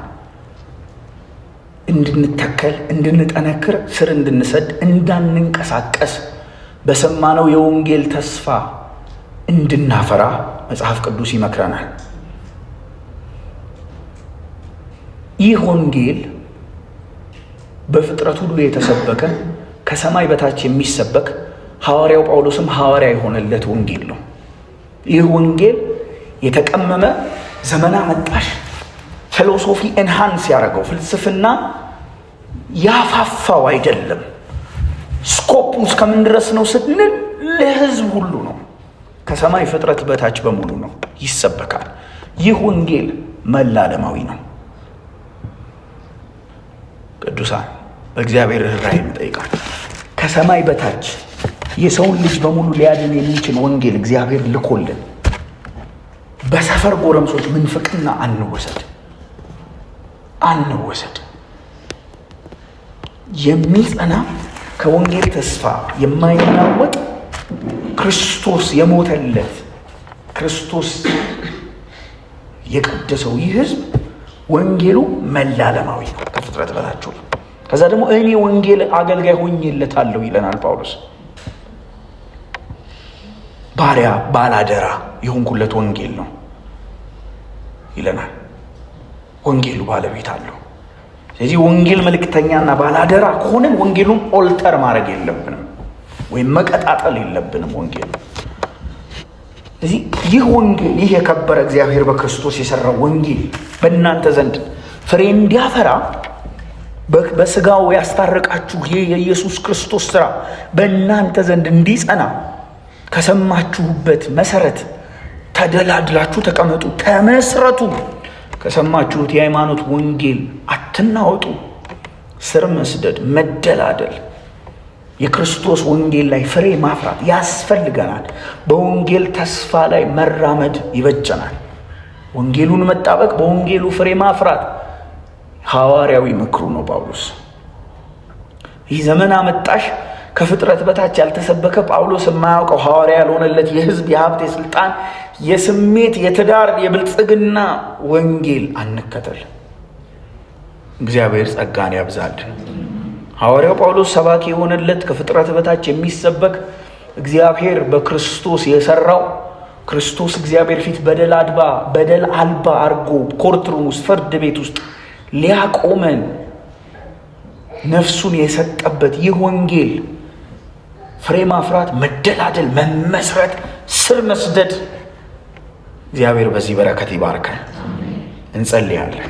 A: እንድንተከል፣ እንድንጠነክር፣ ስር እንድንሰድ፣ እንዳንንቀሳቀስ፣ በሰማነው የወንጌል ተስፋ እንድናፈራ መጽሐፍ ቅዱስ ይመክረናል። ይህ ወንጌል በፍጥረት ሁሉ የተሰበከ ከሰማይ በታች የሚሰበክ ሐዋርያው ጳውሎስም ሐዋርያ የሆነለት ወንጌል ነው። ይህ ወንጌል የተቀመመ ዘመን አመጣሽ ፊሎሶፊ ኤንሃንስ ያደረገው ፍልስፍና ያፋፋው አይደለም። ስኮፑ እስከምን ድረስ ነው ስንል ለሕዝብ ሁሉ ነው። ከሰማይ ፍጥረት በታች በሙሉ ነው ይሰበካል። ይህ ወንጌል መላለማዊ ነው። ቅዱሳን በእግዚአብሔር ርኅራኄ ይጠይቃል። ከሰማይ በታች የሰውን ልጅ በሙሉ ሊያድን የሚችል ወንጌል እግዚአብሔር ልኮልን በሰፈር ጎረምሶች ምንፍቅና አንወሰድ። የሚጸና ከወንጌል ተስፋ የማይናወጥ ክርስቶስ የሞተለት ክርስቶስ የቀደሰው ይህ ሕዝብ ወንጌሉ መላለማዊ ነው ከፍጥረት በታች ከዛ ደግሞ እኔ ወንጌል አገልጋይ ሆኜለታለሁ ይለናል ጳውሎስ። ባሪያ ባላደራ የሆንኩለት ወንጌል ነው ይለናል። ወንጌሉ ባለቤት አለው። ስለዚህ ወንጌል መልእክተኛና ባላደራ ከሆነን ወንጌሉን ኦልተር ማድረግ የለብንም ወይም መቀጣጠል የለብንም ወንጌሉ። ስለዚህ ይህ ወንጌል፣ ይህ የከበረ እግዚአብሔር በክርስቶስ የሰራው ወንጌል በእናንተ ዘንድ ፍሬ እንዲያፈራ በስጋው ያስታረቃችሁ ይህ የኢየሱስ ክርስቶስ ስራ በእናንተ ዘንድ እንዲጸና ከሰማችሁበት መሰረት ተደላድላችሁ ተቀመጡ፣ ተመስረቱ። ከሰማችሁት የሃይማኖት ወንጌል አትናወጡ። ስር መስደድ፣ መደላደል፣ የክርስቶስ ወንጌል ላይ ፍሬ ማፍራት ያስፈልገናል። በወንጌል ተስፋ ላይ መራመድ ይበጀናል። ወንጌሉን መጣበቅ፣ በወንጌሉ ፍሬ ማፍራት ሐዋርያዊ ምክሩ ነው ጳውሎስ። ይህ ዘመን አመጣሽ ከፍጥረት በታች ያልተሰበከ ጳውሎስ የማያውቀው ሐዋርያ ያልሆነለት የሕዝብ፣ የሀብት፣ የስልጣን፣ የስሜት፣ የትዳር፣ የብልጽግና ወንጌል አንከተል። እግዚአብሔር ጸጋን ያብዛልን። ሐዋርያው ጳውሎስ ሰባኪ የሆነለት ከፍጥረት በታች የሚሰበክ እግዚአብሔር በክርስቶስ የሰራው ክርስቶስ እግዚአብሔር ፊት በደል አልባ አርጎ ኮርትሩም ውስጥ ፍርድ ቤት ውስጥ ሊያቆመን ነፍሱን የሰጠበት ይህ ወንጌል ፍሬ ማፍራት፣ መደላደል፣ መመስረት፣ ስር መስደድ እግዚአብሔር በዚህ በረከት ይባርከን። እንጸልያለን።